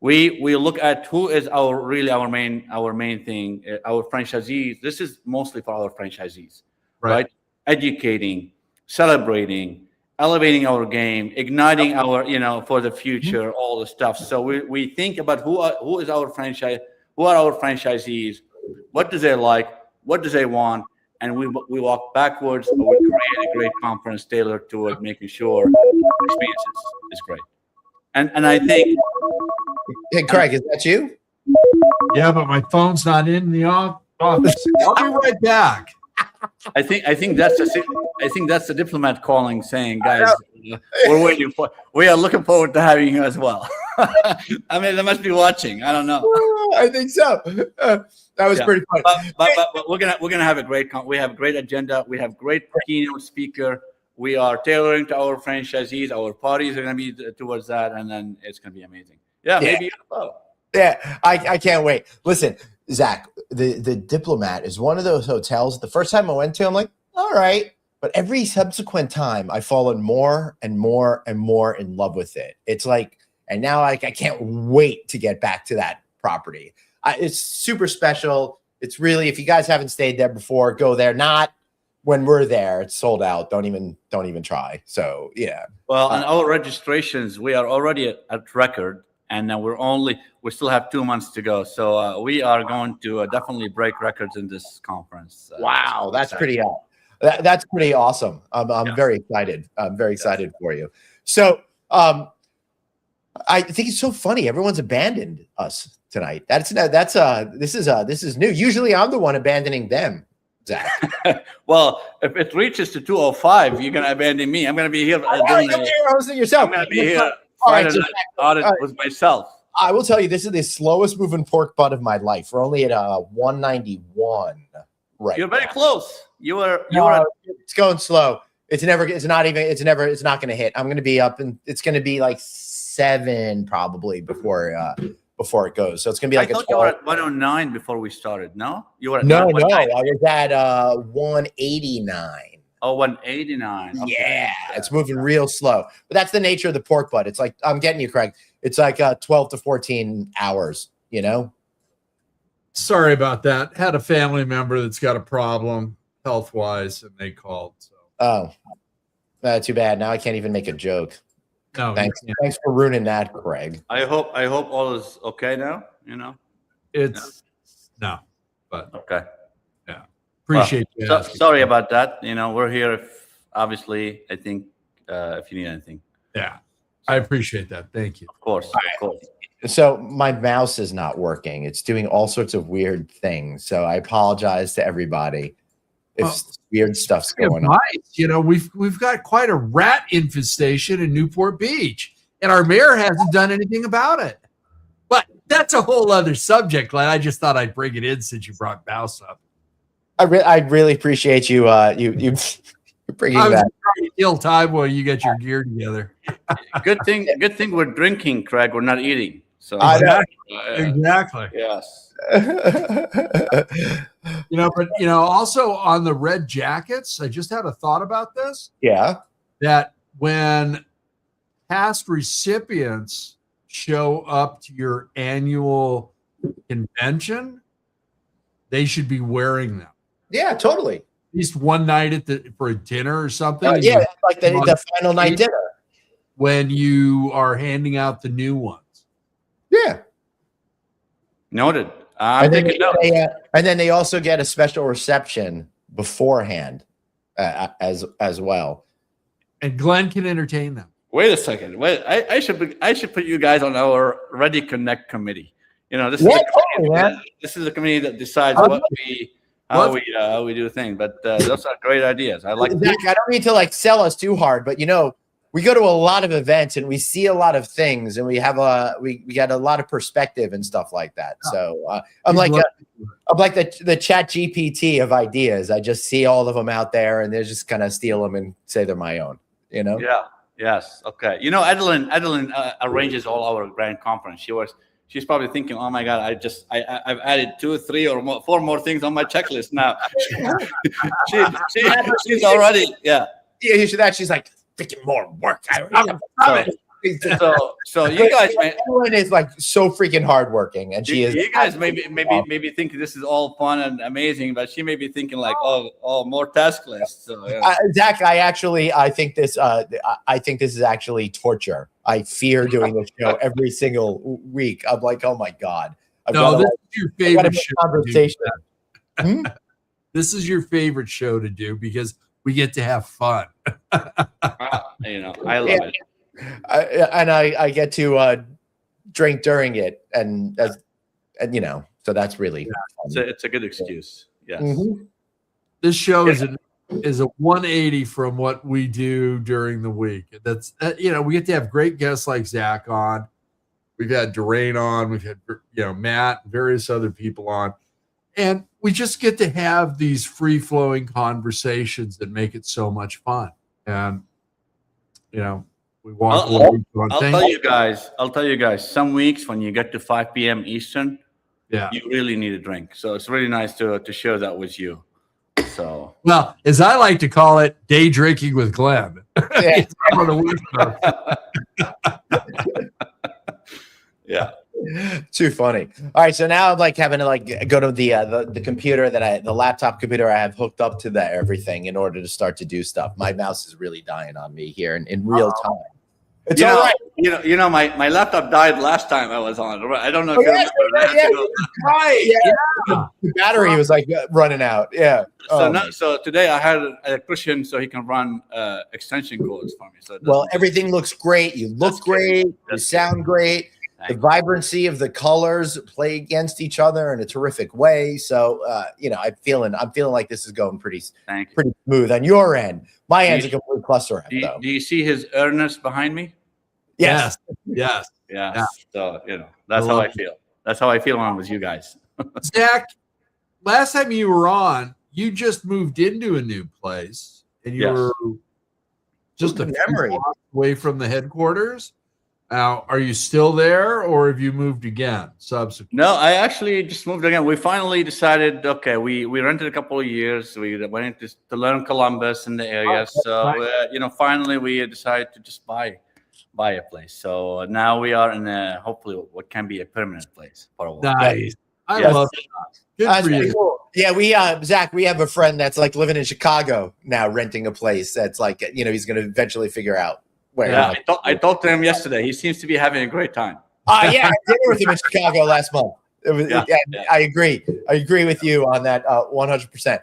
S3: We look at who is our main thing, our franchisees. This is mostly for our franchisees, right? Educating, celebrating, elevating our game, igniting our, for the future, all the stuff. So we think about who are our franchisees, what do they like, what do they want, and we walk backwards. We create a great conference tailored toward making sure the experience is great. And I think.
S1: Hey, Craig, is that you?
S2: Yeah, but my phone's not in the office. I'll be right back.
S3: I think that's the Diplomat calling, saying, "Guys, we are looking forward to having you as well." I mean, they must be watching. I don't know.
S1: I think so. That was pretty fun.
S3: But we're gonna have a great. We have a great agenda. We have great keynote speaker. We are tailoring to our franchisees. Our parties are going to be towards that, and then it's going to be amazing. Yeah, maybe.
S1: Yeah, I can't wait. Listen, Zach, the Diplomat is one of those hotels. The first time I went to, I'm like, all right. But every subsequent time, I've fallen more and more and more in love with it. It's like And now I can't wait to get back to that property. It's super special. It's really, if you guys haven't stayed there before, go there. Not when we're there, it's sold out. Don't even try. So yeah.
S3: Well, on our registrations, we are already at record, and now we still have 2 months to go. So we are going to definitely break records in this conference.
S1: Wow, that's pretty that's pretty awesome. I'm very excited. I'm very excited for you. So I think it's so funny. Everyone's abandoned us tonight. This is new. Usually I'm the one abandoning them, Zach.
S3: Well, if it reaches to 205, you're gonna abandon me. I'm gonna be here.
S1: You're hosting yourself.
S3: I'm gonna be here. Audit with myself.
S1: I will tell you, this is the slowest moving pork butt of my life. We're only at 191 right.
S3: You're very close.
S1: It's going slow. It's not going to hit. I'm going to be up, and it's going to be like 7 probably before it goes. So it's going to be like
S3: I thought you were at 109 before we started. No, you were at
S1: no. I was at 189.
S3: Oh, 189. Okay.
S1: Yeah, it's moving real slow. But that's the nature of the pork butt. It's like, I'm getting you, Craig. It's like 12 to 14 hours, you know?
S2: Sorry about that. Had a family member that's got a problem health-wise, and they called. So.
S1: Oh, too bad. Now I can't even make a joke.
S2: No,
S1: thanks for ruining that, Craig.
S3: I hope all is okay now. You know,
S2: no, but
S3: okay.
S2: Yeah, appreciate you.
S3: Sorry about that. You know, we're here. Obviously, I think if you need anything.
S2: Yeah, I appreciate that. Thank you.
S3: Of course.
S1: So my mouse is not working. It's doing all sorts of weird things. So I apologize to everybody if weird stuff's going on.
S2: You know, we've got quite a rat infestation in Newport Beach, and our mayor hasn't done anything about it. But that's a whole other subject, Glenn. I just thought I'd bring it in since you brought mouse up.
S1: I really appreciate you you bringing that.
S2: Ill time while you get your gear together.
S3: Good thing we're drinking, Craig. We're not eating. So
S2: exactly.
S3: Yes.
S2: Also on the red jackets, I just had a thought about this.
S1: Yeah.
S2: That when past recipients show up to your annual convention, they should be wearing them.
S1: Yeah, totally.
S2: At least one night for a dinner or something.
S1: Yeah, like the final night dinner.
S2: When you are handing out the new ones.
S1: Yeah.
S3: Noted.
S1: And then they also get a special reception beforehand as well.
S2: And Glenn can entertain them.
S3: Wait a second. Wait, I should put you guys on our Ready Connect committee. You know, this is a committee that decides how we do things. But those are great ideas. I like.
S1: Zach, I don't need to sell us too hard, but we go to a lot of events and we see a lot of things, and we got a lot of perspective and stuff like that. So I'm like the Chat GPT of ideas. I just see all of them out there, and they just kind of steal them and say they're my own. You know?
S3: Yeah. Yes. Okay. Adeline arranges all our grand conference. She's probably thinking, oh my God, I've added 2, 3, or 4 more things on my checklist now. she's already
S1: Yeah, she's like, freaking more work.
S3: So you guys,
S1: Ellen is so freaking hardworking, and she is.
S3: You guys maybe think this is all fun and amazing, but she may be thinking oh, more task lists. So, yeah.
S1: Zach, I think this is actually torture. I fear doing this show every single week. I'm like, oh my God.
S2: This is your favorite show.
S1: Conversation.
S2: This is your favorite show to do because we get to have fun.
S3: I love it.
S1: I get to drink during it, and so that's really fun.
S3: It's a good excuse. Yes.
S1: Mm-hmm.
S2: This show is a 180 from what we do during the week. That's we get to have great guests like Zach on. We've had Durain on. We've had Matt, various other people on, and we just get to have these free flowing conversations that make it so much fun. And we want.
S3: I'll tell you guys. Some weeks when you get to 5 p.m. Eastern, you really need a drink. So it's really nice to share that with you. So
S2: as I like to call it, day drinking with Glenn.
S1: Yeah.
S3: Yeah.
S1: Too funny. All right, so now I'm like having to like go to the computer the laptop computer I have hooked up to everything in order to start to do stuff. My mouse is really dying on me here in real time. It's all right.
S3: My laptop died last time I was on. I don't know if
S1: Oh,
S3: you
S1: yeah,
S3: remember that.
S2: Right.
S1: Yeah. The battery was like running out. Yeah.
S3: So today I had an electrician so he can run extension cords for me. So
S1: Well, everything looks great. You look great. You sound great. The vibrancy of the colors play against each other in a terrific way. So, I'm feeling like this is going pretty smooth on your end. My end's a complete cluster F, though.
S3: Do you see his earnest behind me?
S1: Yes.
S3: Yeah. So, that's how I feel. That's how I feel when I'm with you guys.
S2: Zach, last time you were on, you just moved into a new place and you were just a few blocks away from the headquarters. Now, are you still there or have you moved again subsequently?
S3: No, I actually just moved again. We finally decided, okay, we rented a couple of years. We went to learn Columbus in the area. Finally we decided to just buy a place. So now we are in hopefully what can be a permanent place for a while.
S2: Nice. I love that. Good for you.
S1: Cool. Yeah, Zach, we have a friend that's like living in Chicago now, renting a place that's like, he's going to eventually figure out where.
S3: Yeah, I talked to him yesterday. He seems to be having a great time.
S1: I had dinner with him in Chicago last month. I agree. I agree with you on that 100%.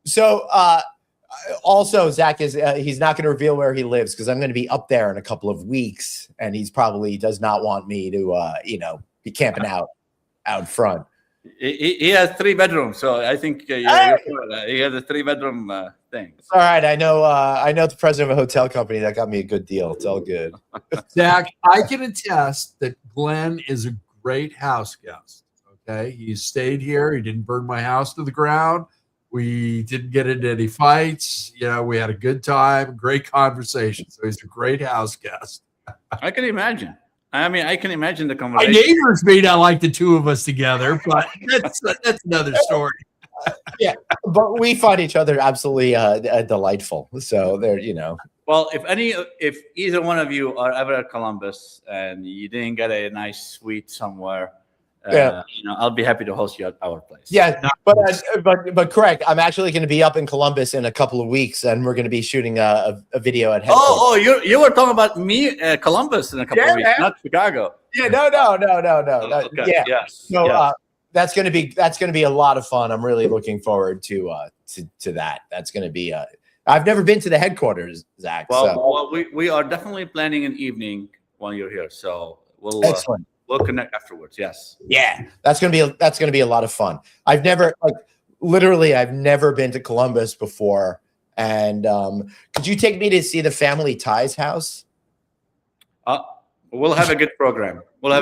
S1: So also, Zach he's not going to reveal where he lives because I'm going to be up there in a couple of weeks, and he's probably does not want me to be camping out front.
S3: He has 3 bedrooms, so I think he has a 3-bedroom thing.
S1: All right, I know the president of a hotel company that got me a good deal. It's all good.
S2: Zach, I can attest that Glenn is a great house guest. Okay, he stayed here. He didn't burn my house to the ground. We didn't get into any fights. We had a good time, great conversation. So he's a great house guest.
S3: I can imagine. I mean, I can imagine the conversation.
S2: My neighbors may not like the two of us together, but that's another story.
S1: Yeah, but we find each other absolutely delightful. So there,
S3: Well, if either one of you are ever at Columbus and you didn't get a nice suite somewhere, I'll be happy to host you at our place.
S1: Yeah, but correct. I'm actually going to be up in Columbus in a couple of weeks, and we're going to be shooting a video at headquarters.
S3: Oh, you were talking about me, Columbus, in a couple of weeks, not Chicago.
S1: Yeah, no.
S3: Okay.
S1: Yeah.
S3: Yes.
S1: So that's going to be a lot of fun. I'm really looking forward to that. That's going to be. I've never been to the headquarters, Zach.
S3: Well, we are definitely planning an evening while you're here, so we'll
S1: excellent.
S3: We'll connect afterwards. Yes.
S1: Yeah, that's gonna be a lot of fun. I've never been to Columbus before. And could you take me to see the Family Ties house?
S3: We'll have a good program. I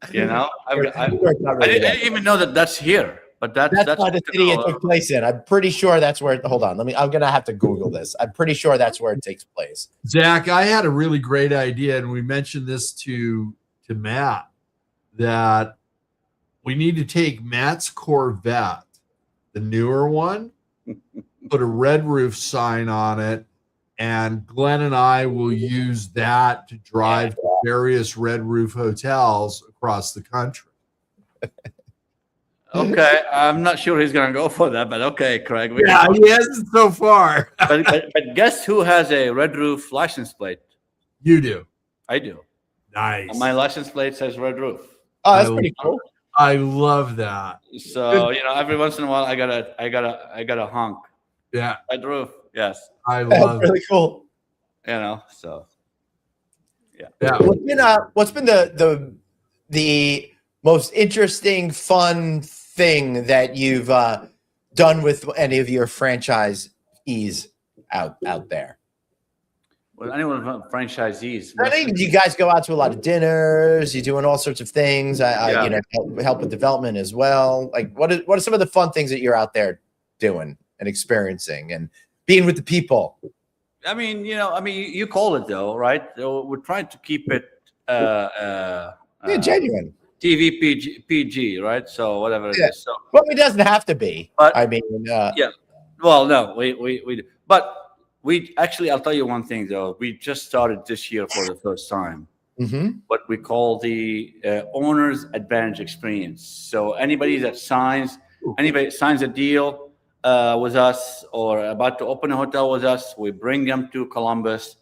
S3: didn't even know that's here. But that's
S1: not the city it took place in. I'm pretty sure that's where. Hold on, I'm gonna have to Google this. I'm pretty sure that's where it takes place.
S2: Zach, I had a really great idea, and we mentioned this to Matt, that we need to take Matt's Corvette, the newer one, put a red roof sign on it, and Glenn and I will use that to drive to various red roof hotels across the country.
S3: Okay, I'm not sure he's going to go for that, but okay, Craig.
S2: He hasn't so far.
S3: but guess who has a red roof license plate?
S2: You do.
S3: I do.
S2: Nice.
S3: My license plate says red roof.
S1: Oh, that's pretty cool.
S2: I love that.
S3: So every once in a while, I gotta honk.
S2: Yeah,
S3: red roof. Yes,
S2: I love.
S1: Really cool.
S3: So
S2: yeah.
S1: What's been the most interesting, fun thing that you've done with any of your franchisees out there?
S3: Well, anyone from franchisees.
S1: I think you guys go out to a lot of dinners. You're doing all sorts of things. Help with development as well. Like, what are some of the fun things that you're out there doing and experiencing and being with the people?
S3: I mean, you call it though, right? We're trying to keep it
S1: genuine.
S3: TV PG, right? So whatever it is. So,
S1: well, it doesn't have to be. But I mean,
S3: Well, no, we do. But we actually, I'll tell you one thing though. We just started this year for the first time. what we call the owner's advantage experience. So anybody signs a deal with us or about to open a hotel with us, we bring them to Columbus,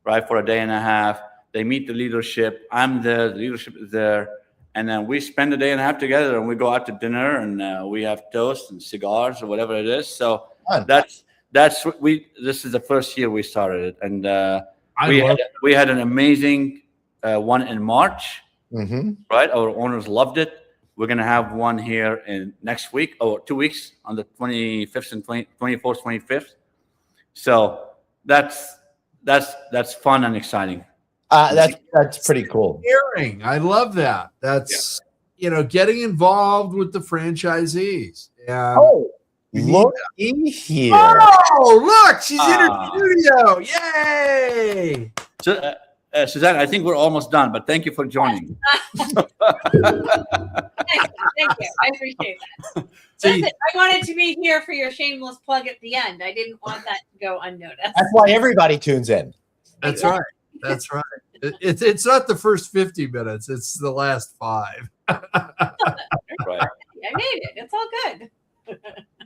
S3: right, for a day and a half. They meet the leadership. I'm there. The leadership is there. And then we spend a day and a half together, and we go out to dinner, and we have toast and cigars or whatever it is. So that's what this is the first year we started it. And we had an amazing one in March, right? Our owners loved it. We're going to have one here in next week or 2 weeks on the 25th and 24th, 25th. So that's fun and exciting.
S1: That's pretty cool.
S2: I love that. That's getting involved with the franchisees. And
S1: look here.
S2: Oh, look, she's in her studio. Yay!
S3: So, Suzanne, I think we're almost done, but thank you for joining.
S5: Thank you. I appreciate that. Listen, I wanted to be here for your shameless plug at the end. I didn't want that to go unnoticed.
S1: That's why everybody tunes in.
S2: That's right. That's right. It's not the first 50 minutes. It's the last 5.
S3: Right.
S5: I made it. It's all good.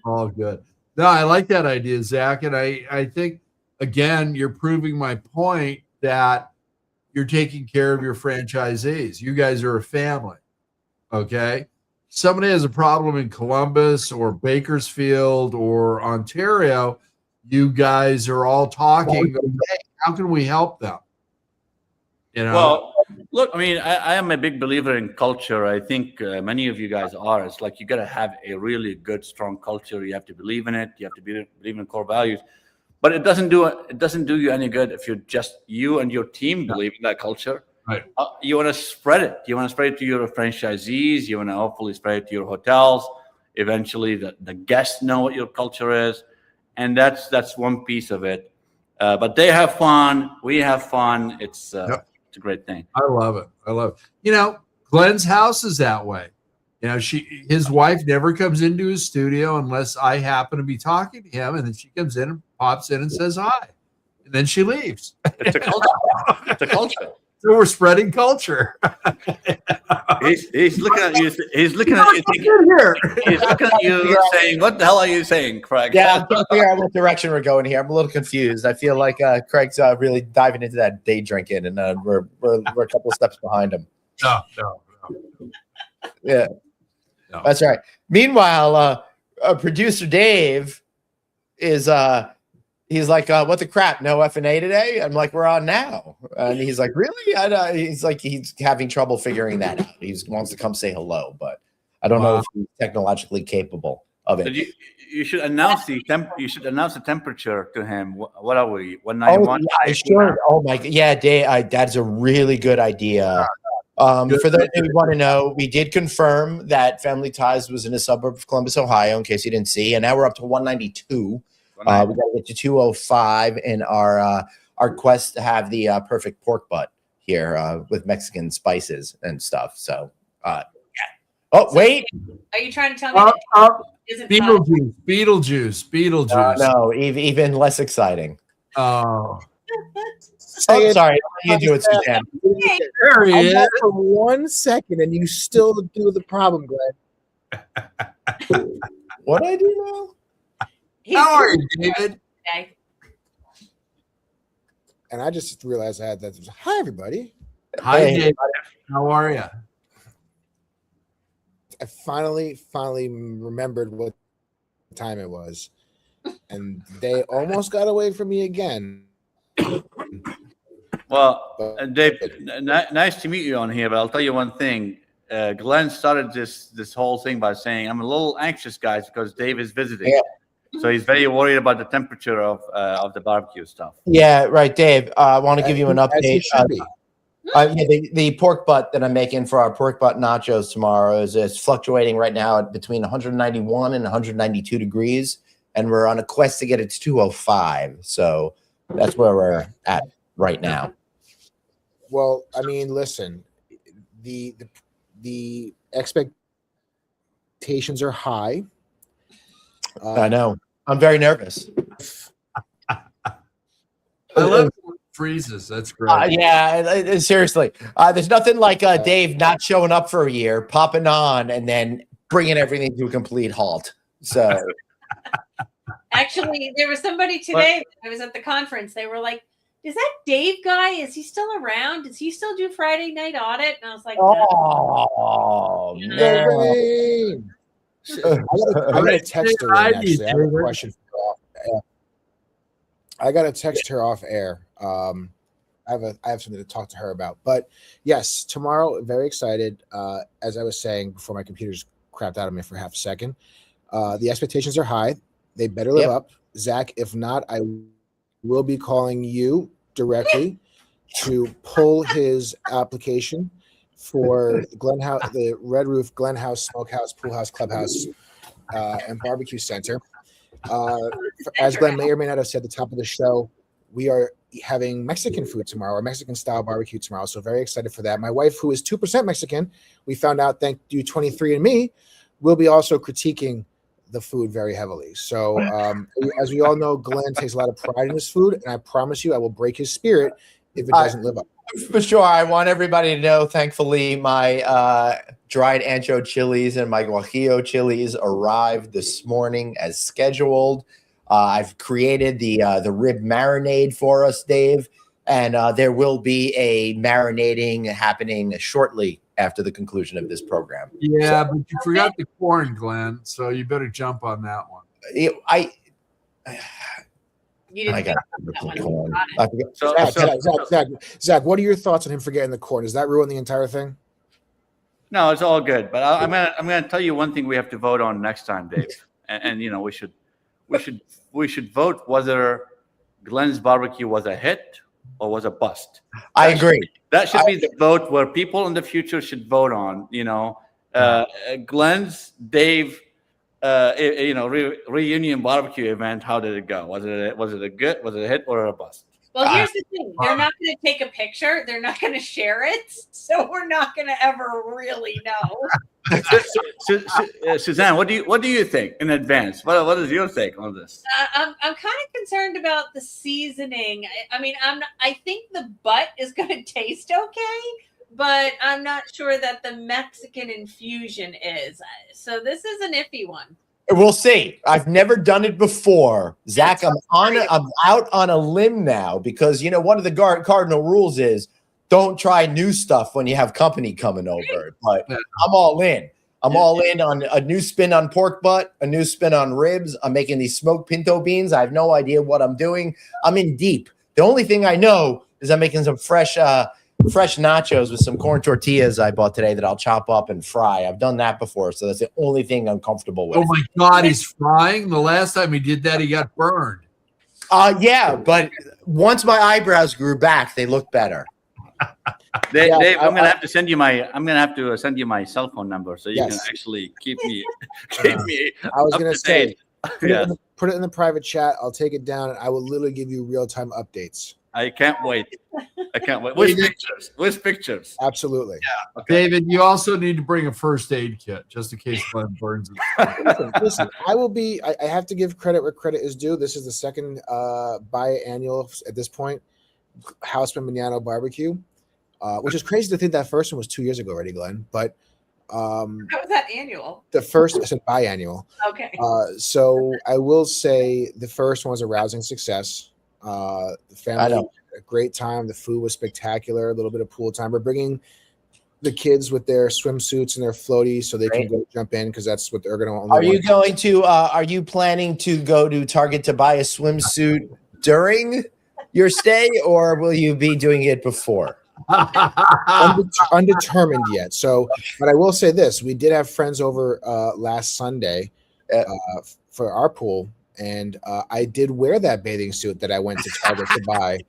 S2: All good. No, I like that idea, Zach. And I think, again, you're proving my point that you're taking care of your franchisees. You guys are a family. Okay. Somebody has a problem in Columbus or Bakersfield or Ontario. You guys are all talking. Hey, how can we help them?
S3: Well, look, I mean, I am a big believer in culture. I think many of you guys are. It's like you got to have a really good, strong culture. You have to believe in it. You have to believe in core values. But it doesn't do you any good if you and your team believe in that culture.
S2: Right.
S3: You want to spread it. You want to spread it to your franchisees. You want to hopefully spread it to your hotels. Eventually, the guests know what your culture is, and that's one piece of it. But they have fun. We have fun. It's a great thing.
S2: I love it. Glenn's house is that way. His wife never comes into his studio unless I happen to be talking to him, and then she comes in and pops in and says hi, and then she leaves.
S3: It's a culture. It's a culture.
S2: So we're spreading culture.
S3: He's looking at you. He's looking at you. He's looking at you saying, "What the hell are you saying, Craig?"
S1: Yeah, I'm trying to figure out what direction we're going here. I'm a little confused. I feel like Craig's really diving into that day drinking, and we're a couple of steps behind him.
S2: No.
S1: Yeah, no. That's right. Meanwhile, producer Dave is he's like, what the crap? No FNA today? I'm like, we're on now. And he's like, really? He's like, he's having trouble figuring that out. He wants to come say hello, but I don't know if he's technologically capable of it.
S3: You should announce the temperature to him. What are we? 191?
S1: Oh, yeah, sure. Oh my God. Yeah, Dave, that's a really good idea. For those who want to know, we did confirm that Family Ties was in a suburb of Columbus, Ohio, in case you didn't see. And now we're up to 192. We got to get to 205 in our quest to have the perfect pork butt here with Mexican spices and stuff. So, yeah. Oh, wait.
S5: Are you trying to tell me that isn't
S2: Beetlejuice?
S1: No, even less exciting.
S2: Oh.
S1: Oh, sorry. You do it, Suzanne.
S2: There he is.
S6: For 1 second, and you still do the problem, Glenn.
S1: What I do now?
S2: How are you, David?
S5: Okay.
S6: And I just realized I had that. Hi, everybody.
S2: Hi,
S1: Hey.
S2: David. How are you?
S6: I finally remembered what time it was, and they almost got away from me again.
S3: Well, Dave, nice to meet you on here. But I'll tell you one thing. Glenn started this whole thing by saying, "I'm a little anxious, guys, because Dave is visiting."
S1: Yeah.
S3: So he's very worried about the temperature of the barbecue stuff.
S1: Yeah, right, Dave. I want to give you an
S6: As
S1: update.
S6: it should be.
S1: The pork butt that I'm making for our pork butt nachos tomorrow is fluctuating right now at between 191 and 192 degrees, and we're on a quest to get it to 205. So that's where we're at right now.
S6: Well, I mean, listen, the expectations are high.
S1: I know. I'm very nervous.
S2: I love freezes. That's great.
S1: Yeah, seriously. There's nothing like Dave not showing up for a year, popping on, and then bringing everything to a complete halt. So,
S5: Actually, there was somebody today. I was at the conference. They were like, "Is that Dave guy? Is he still around? Does he still do Friday night audit?" And I was like,
S1: "Oh
S5: no.
S1: man."
S6: I got to text her. Actually, I have a question for her. I got to text her off air. I have something to talk to her about. But yes, tomorrow, very excited. As I was saying before my computer's crapped out on me for half a second, the expectations are high. They better live up. Zach, if not, I will be calling you directly to pull his application for the Red Roof Glenhouse Smokehouse, Pool House, Clubhouse, and Barbecue Center. As Glenn may or may not have said at the top of the show, we are having Mexican food tomorrow, or Mexican style barbecue tomorrow. So very excited for that. My wife, who is 2% Mexican, we found out, thank you 23andMe, will be also critiquing the food very heavily. So as we all know, Glenn takes a lot of pride in his food, and I promise you I will break his spirit if it doesn't live up.
S1: For sure. I want everybody to know, thankfully, my dried ancho chilies and my guajillo chilies arrived this morning as scheduled. I've created the rib marinade for us, Dave, and there will be a marinating happening shortly after the conclusion of this program.
S2: Yeah, but you forgot the corn, Glenn, so you better jump on that one.
S6: Zach, what are your thoughts on him forgetting the corn? Does that ruin the entire thing?
S3: No, it's all good. But I'm gonna tell you one thing we have to vote on next time, Dave. And you know, we should vote whether Glenn's barbecue was a hit or was a bust.
S1: I agree.
S3: That should be the vote where people in the future should vote on. You know, Glenn's Dave, reunion barbecue event. How did it go? Was it a hit or a bust?
S5: Well, here's the thing. They're not going to take a picture. They're not going to share it. So we're not going to ever really know.
S3: Suzanne, what do you think in advance? What is your take on this?
S5: I'm kind of concerned about the seasoning. I mean, I think the butt is going to taste okay, but I'm not sure that the Mexican infusion is. So this is an iffy one.
S1: We'll see. I've never done it before, Zach. I'm out on a limb now because one of the cardinal rules is don't try new stuff when you have company coming over. But I'm all in. I'm all in on a new spin on pork butt, a new spin on ribs. I'm making these smoked pinto beans. I have no idea what I'm doing. I'm in deep. The only thing I know is I'm making some fresh nachos with some corn tortillas I bought today that I'll chop up and fry. I've done that before, so that's the only thing I'm comfortable with.
S2: Oh my God, he's frying? The last time he did that, he got burned.
S1: Yeah, but once my eyebrows grew back, they look better.
S3: Dave, I'm gonna have to send you my cell phone number so you can actually keep me.
S6: I was gonna say, put it in the private chat. I'll take it down, and I will literally give you real-time updates.
S3: I can't wait. With pictures.
S6: Absolutely.
S3: Yeah. Okay.
S2: David, you also need to bring a first aid kit just in case Glenn burns it.
S6: Listen, I have to give credit where credit is due. This is the second biannual at this point, Houseman Manano barbecue, which is crazy to think that first one was 2 years ago already, Glenn. But
S5: how was that annual?
S6: The first, I said biannual.
S5: Okay.
S6: So I will say the first one was a rousing success. The family had a great time. The food was spectacular. A little bit of pool time. We're bringing the kids with their swimsuits and their floaties so they can go jump in because that's what they're going to.
S1: Are you planning to go to Target to buy a swimsuit during your stay, or will you be doing it before?
S6: Undetermined yet. So, but I will say this: we did have friends over last Sunday for our pool. And I did wear that bathing suit that I went to Target to buy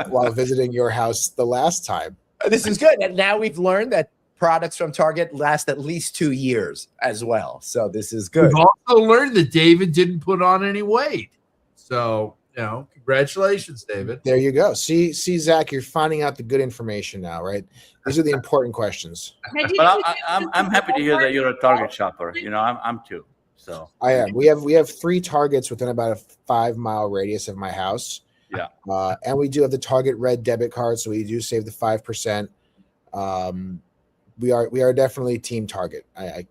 S6: while visiting your house the last time.
S1: This is good. And now we've learned that products from Target last at least 2 years as well. So this is good.
S2: We've also learned that David didn't put on any weight. So, congratulations, David.
S6: There you go. See, Zach, you're finding out the good information now, right? These are the important questions.
S3: But I'm happy to hear that you're a Target shopper. I'm too. So
S6: I am. We have 3 Targets within about a 5-mile radius of my house.
S3: Yeah.
S6: And we do have the Target Red debit card, so we do save the 5%. We are definitely Team Target. I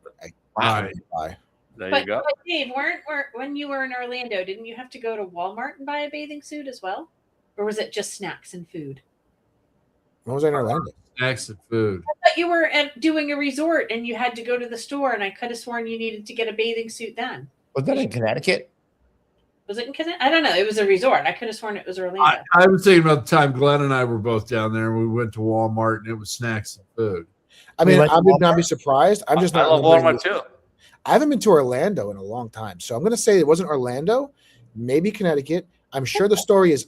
S2: Right.
S3: There
S5: But,
S3: you go.
S5: but Dave, when you were in Orlando, didn't you have to go to Walmart and buy a bathing suit as well, or was it just snacks and food?
S6: When was I in Orlando?
S2: Snacks and food.
S5: I thought you were doing a resort and you had to go to the store, and I could have sworn you needed to get a bathing suit then.
S1: Was that in Connecticut?
S5: Was it in Connecticut? I don't know. It was a resort. I could have sworn it was Orlando.
S2: I was thinking about the time Glenn and I were both down there, and we went to Walmart, and it was snacks and food.
S6: I mean, I would not be surprised. I'm just
S3: I
S6: not.
S3: love Walmart too.
S6: I haven't been to Orlando in a long time, so I'm going to say it wasn't Orlando, maybe Connecticut. I'm sure the story is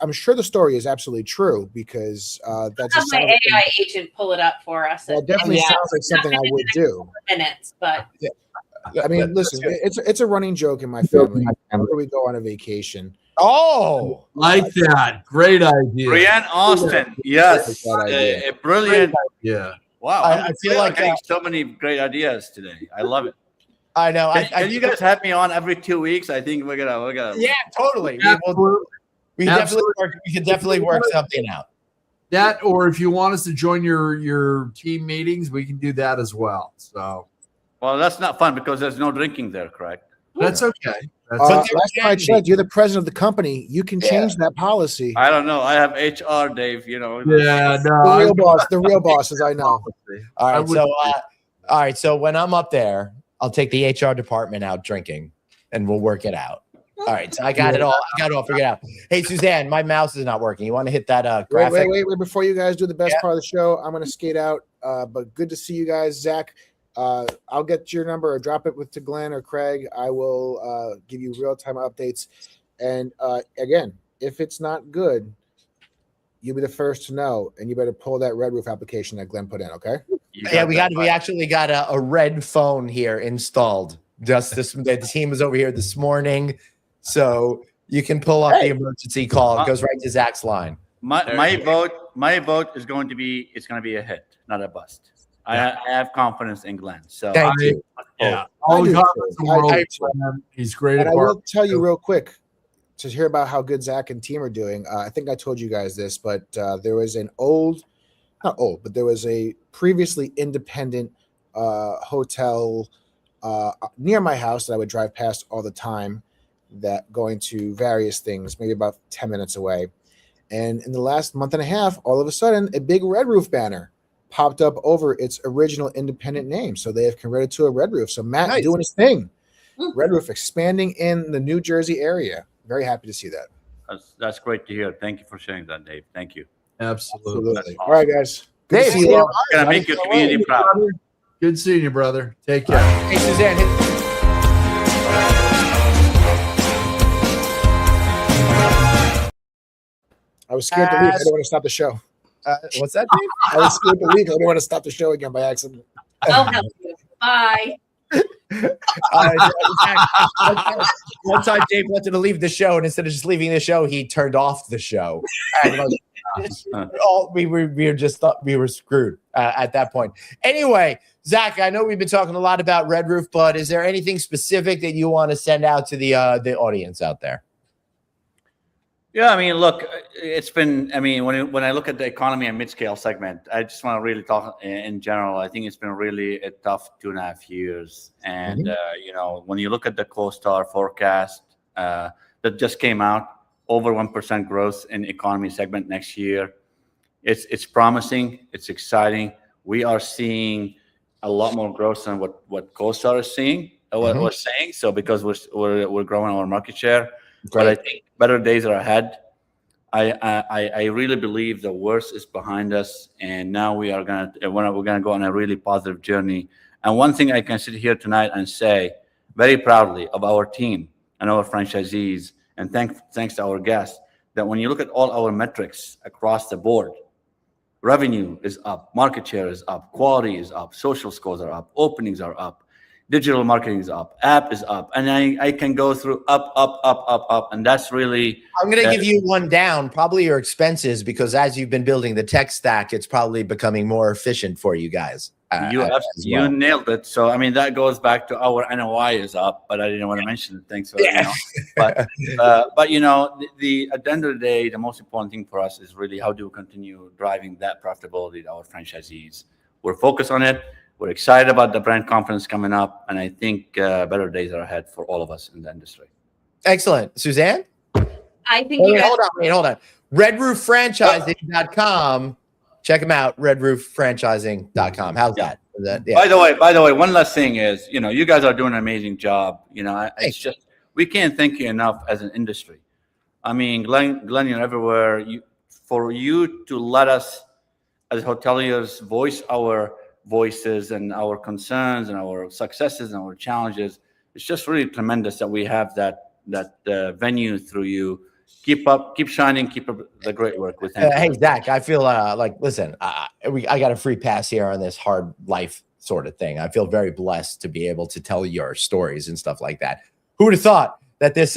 S6: absolutely true because that
S5: Have
S6: just
S5: my
S6: sounds
S5: AI agent pull it up for us.
S6: that definitely
S1: Yeah.
S6: sounds like something I would do.
S5: Minutes, but
S6: I mean, listen, it's a running joke in my family. Whenever we go on a vacation,
S1: Oh,
S2: Like that. Great idea.
S3: Brienne Austin, yes,
S6: Good idea.
S3: a brilliant.
S2: Yeah.
S3: Wow,
S1: I feel like
S3: getting so many great ideas today. I love it.
S1: I know.
S3: Can you guys have me on every 2 weeks? I think we're gonna.
S1: Yeah, totally.
S2: Absolutely.
S1: We can definitely work something out.
S2: That, or if you want us to join your team meetings, we can do that as well. So
S3: Well, that's not fun because there's no drinking there, correct?
S2: that's okay. That's
S6: last
S2: okay.
S6: time I checked, you're the president of the company. You can change that policy.
S3: I don't know. I have HR, Dave. You know.
S2: Yeah,
S6: The
S2: no.
S6: real boss, as I know.
S1: All right. So when I'm up there, I'll take the HR department out drinking, and we'll work it out. All right. So I got it all. I got it all figured out. Hey, Suzanne, my mouse is not working. You want to hit that graphic?
S6: Wait. Before you guys do the best part of the show, I'm going to skate out. But good to see you guys. Zach, I'll get your number or drop it to Glenn or Craig. I will give you real-time updates. And again, if it's not good, you'll be the first to know. And you better pull that Red Roof application that Glenn put in, okay?
S1: Yeah, we actually got a red phone here installed. The team was over here this morning. So you can pull up the emergency call. It goes right to Zach's line.
S3: My vote is going to be a hit, not a bust. I have confidence in Glenn. So
S1: Thank you.
S2: Yeah.
S6: I
S2: All the
S6: do
S2: confidence in the
S6: too.
S2: world.
S6: I-
S2: He's great
S6: And
S2: at
S6: I will
S2: work.
S6: tell you real quick to hear about how good Zach and team are doing. I think I told you guys this, but there was there was a previously independent hotel near my house that I would drive past all the time, that going to various things, maybe about 10 minutes away. And in the last month and a half, all of a sudden, a big Red Roof banner popped up over its original independent name. So they have converted to a Red Roof. So Matt doing his thing. Red Roof expanding in the New Jersey area. Very happy to see that.
S3: that's great to hear. Thank you for sharing that, Dave. Thank you.
S2: Absolutely.
S3: That's awesome.
S6: All right, guys. Good to
S1: Dave,
S6: see you all.
S3: Gonna make your community proud.
S2: Good seeing you, brother. Take care.
S1: Hey, Suzanne, hit
S6: I was scared to leave. I didn't want to stop the show.
S1: what's that, Dave?
S6: I was scared to leave. I didn't want to stop the show again by accident.
S5: I'll help you. Bye.
S1: One time Dave wanted to leave the show, and instead of just leaving the show, he turned off the show. And we were just thought we were screwed at that point. Anyway, Zach, I know we've been talking a lot about Red Roof, but is there anything specific that you want to send out to the audience out there?
S3: Yeah, I mean, look, it's been. I mean, when I look at the economy and mid-scale segment, I just want to really talk in general. I think it's been really a tough 2.5 years, and when you look at the CoStar forecast that just came out, over 1% growth in economy segment next year, it's promising. It's exciting. We are seeing a lot more growth than what CoStar is seeing. What we're saying. So because we're growing our market share. But I think better days are ahead. I really believe the worst is behind us, and now we're gonna go on a really positive journey. And one thing I can sit here tonight and say very proudly of our team and our franchisees, and thanks to our guests, that when you look at all our metrics across the board, revenue is up, market share is up, quality is up, social scores are up, openings are up. digital marketing is up, app is up, and I can go through up, and that's really.
S1: I'm going to give you one down, probably your expenses, because as you've been building the tech stack, it's probably becoming more efficient for you guys.
S3: You nailed it. So I mean that goes back to our NOI is up, but I didn't want to mention it. Thanks. But at the end of the day, the most important thing for us is really how do we continue driving that profitability to our franchisees. We're focused on it. We're excited about the brand conference coming up, and I think better days are ahead for all of us in the industry.
S1: Excellent. Suzanne?
S5: I think you guys.
S1: Hold on. RedRoofFranchising.com. Check them out, redrooffranchising.com. How's that? Yeah.
S3: By the way, one last thing is, you guys are doing an amazing job. It's just, we can't thank you enough as an industry. I mean, Glenn, you're everywhere. For you to let us as hoteliers voice our voices and our concerns and our successes and our challenges, it's just really tremendous that we have that venue through you. Keep shining, keep up the great work with him.
S1: Hey, Zach, I feel listen, I got a free pass here on this hard life sort of thing. I feel very blessed to be able to tell your stories and stuff like that. Who would have thought that this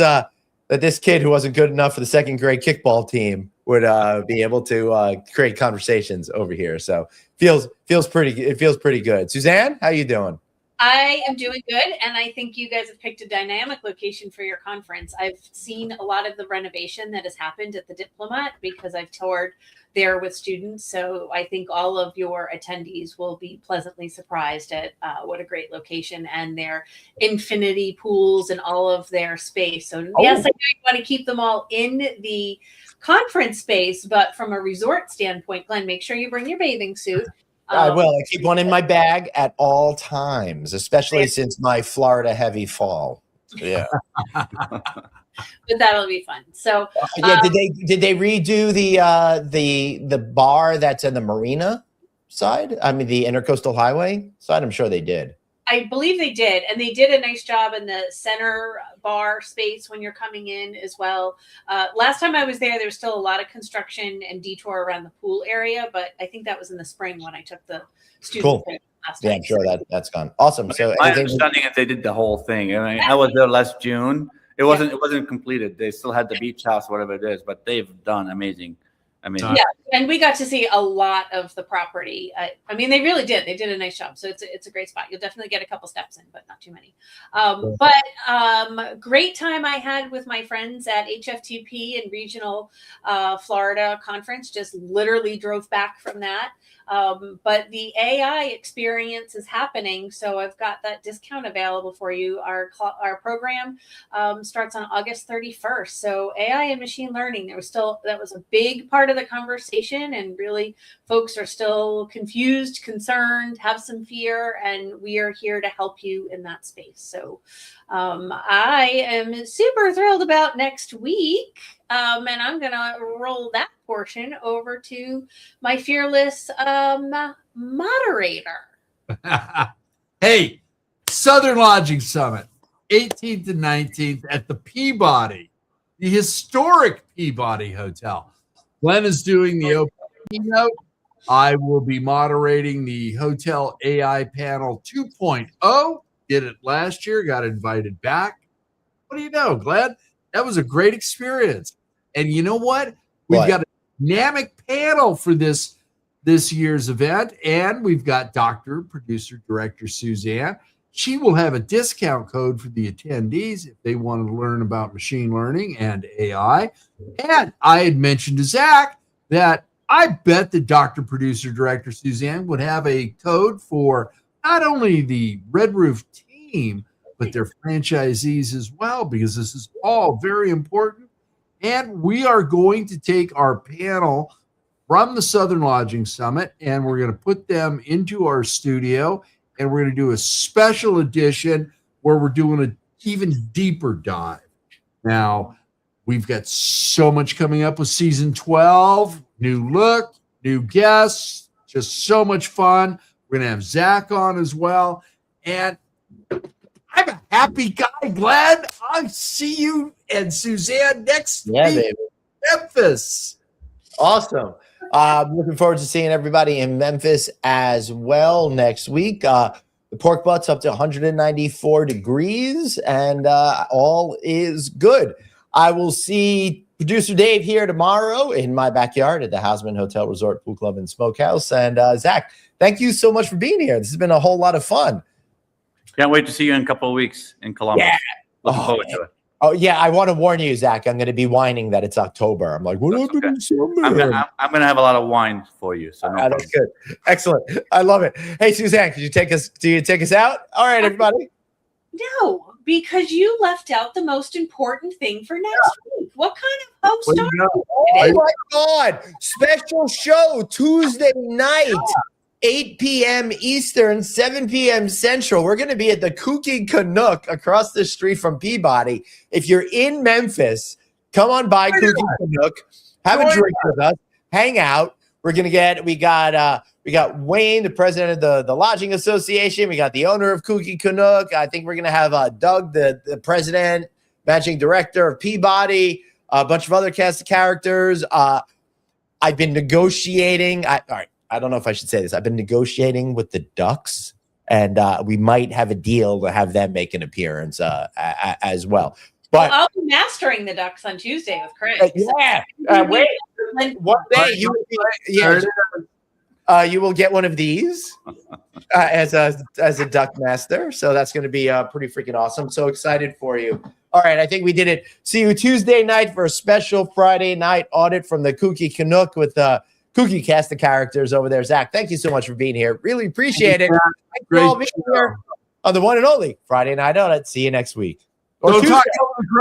S1: kid who wasn't good enough for the second grade kickball team would be able to create conversations over here? So feels pretty good. Suzanne, how you doing?
S5: I am doing good, and I think you guys have picked a dynamic location for your conference. I've seen a lot of the renovation that has happened at the Diplomat because I've toured there with students. So I think all of your attendees will be pleasantly surprised at what a great location and their infinity pools and all of their space. So yes, I know you want to keep them all in the conference space, but from a resort standpoint, Glenn, make sure you bring your bathing suit.
S1: I will. I keep one in my bag at all times, especially since my Florida heavy fall. Yeah.
S5: But that'll be fun. So
S1: did they redo the bar that's in the marina side? I mean, the Intercoastal Highway side? I'm sure they did.
S5: I believe they did, and they did a nice job in the center bar space when you're coming in as well. Last time I was there was still a lot of construction and detour around the pool area, but I think that was in the spring when I took the students.
S1: Cool. Yeah, I'm sure that's gone. Awesome. So
S3: my understanding is they did the whole thing. I mean, I was there last June. It wasn't completed. They still had the beach house, whatever it is, but they've done amazing.
S5: Yeah, and we got to see a lot of the property. I mean, they really did. They did a nice job. So it's a great spot. You'll definitely get a couple steps in, but not too many. But great time I had with my friends at HFTP and Regional Florida Conference. Just literally drove back from that. But the AI experience is happening. So I've got that discount available for you. Our program starts on August 31st. So AI and machine learning, that was a big part of the conversation, and really folks are still confused, concerned, have some fear, and we are here to help you in that space. So I am super thrilled about next week. And I'm going to roll that portion over to my fearless moderator.
S2: Hey, Southern Lodging Summit, 18th and 19th at the Peabody, the historic Peabody Hotel. Glenn is doing the open keynote. I will be moderating the Hotel AI Panel 2.0. Did it last year, got invited back. What do you know, Glenn? That was a great experience. And you know what? We've got a dynamic panel for this year's event, and we've got Dr. Producer Director Suzanne. She will have a discount code for the attendees if they want to learn about machine learning and AI. And I had mentioned to Zach that I bet the Dr. Producer Director Suzanne would have a code for not only the Red Roof team, but their franchisees as well, because this is all very important. And we are going to take our panel from the Southern Lodging Summit, and we're going to put them into our studio, and we're going to do a special edition where we're doing an even deeper dive. Now, we've got so much coming up with season 12, new look, new guests, just so much fun. We're going to have Zach on as well. And I'm a happy guy, Glenn. I'll see you and Suzanne next week in Memphis.
S1: Awesome. Looking forward to seeing everybody in Memphis as well next week. The The pork butt's up to 194 degrees, and all is good. I will see producer Dave here tomorrow in my backyard at the Houseman Hotel Resort Pool Club and Smokehouse. And Zach, thank you so much for being here. This has been a whole lot of fun.
S3: Can't wait to see you in a couple of weeks in Columbus.
S1: Yeah.
S3: Looking forward to it.
S1: Oh, yeah. I want to warn you, Zach. I'm going to be whining that it's October. I'm like, what happened in summer?
S3: I'm gonna have a lot of wine for you. So no
S1: that's good. Excellent. I love it. Hey, Suzanne, do you take us out? All right, everybody.
S5: No, because you left out the most important thing for next week. What kind of host are you?
S1: Oh my God. Special show Tuesday night, 8 p.m. Eastern, 7 p.m. Central. We're going to be at the Kooky Canuck across the street from Peabody. If you're in Memphis, come on by Kooky Canuck, have a drink with us, hang out. We got Wayne, the president of the Lodging Association. We got the owner of Kooky Canuck. I think we're going to have Doug, the president, managing director of Peabody, a bunch of other cast of characters. I've been negotiating. All right. I don't know if I should say this. I've been negotiating with the Ducks, and we might have a deal to have them make an appearance as well. But
S5: I'll be mastering the Ducks on Tuesday with Craig.
S1: Wait. One day you will get one of these as a Duck master. So that's going to be pretty freaking awesome. So excited for you. All right, I think we did it. See you Tuesday night for a special Friday night audit from the Kooky Canuck with Kooky cast of characters over there. Zach, thank you so much for being here. Really appreciate it. Thank you all being here on the one and only Friday Night Audit. See you next week. Or Tuesday.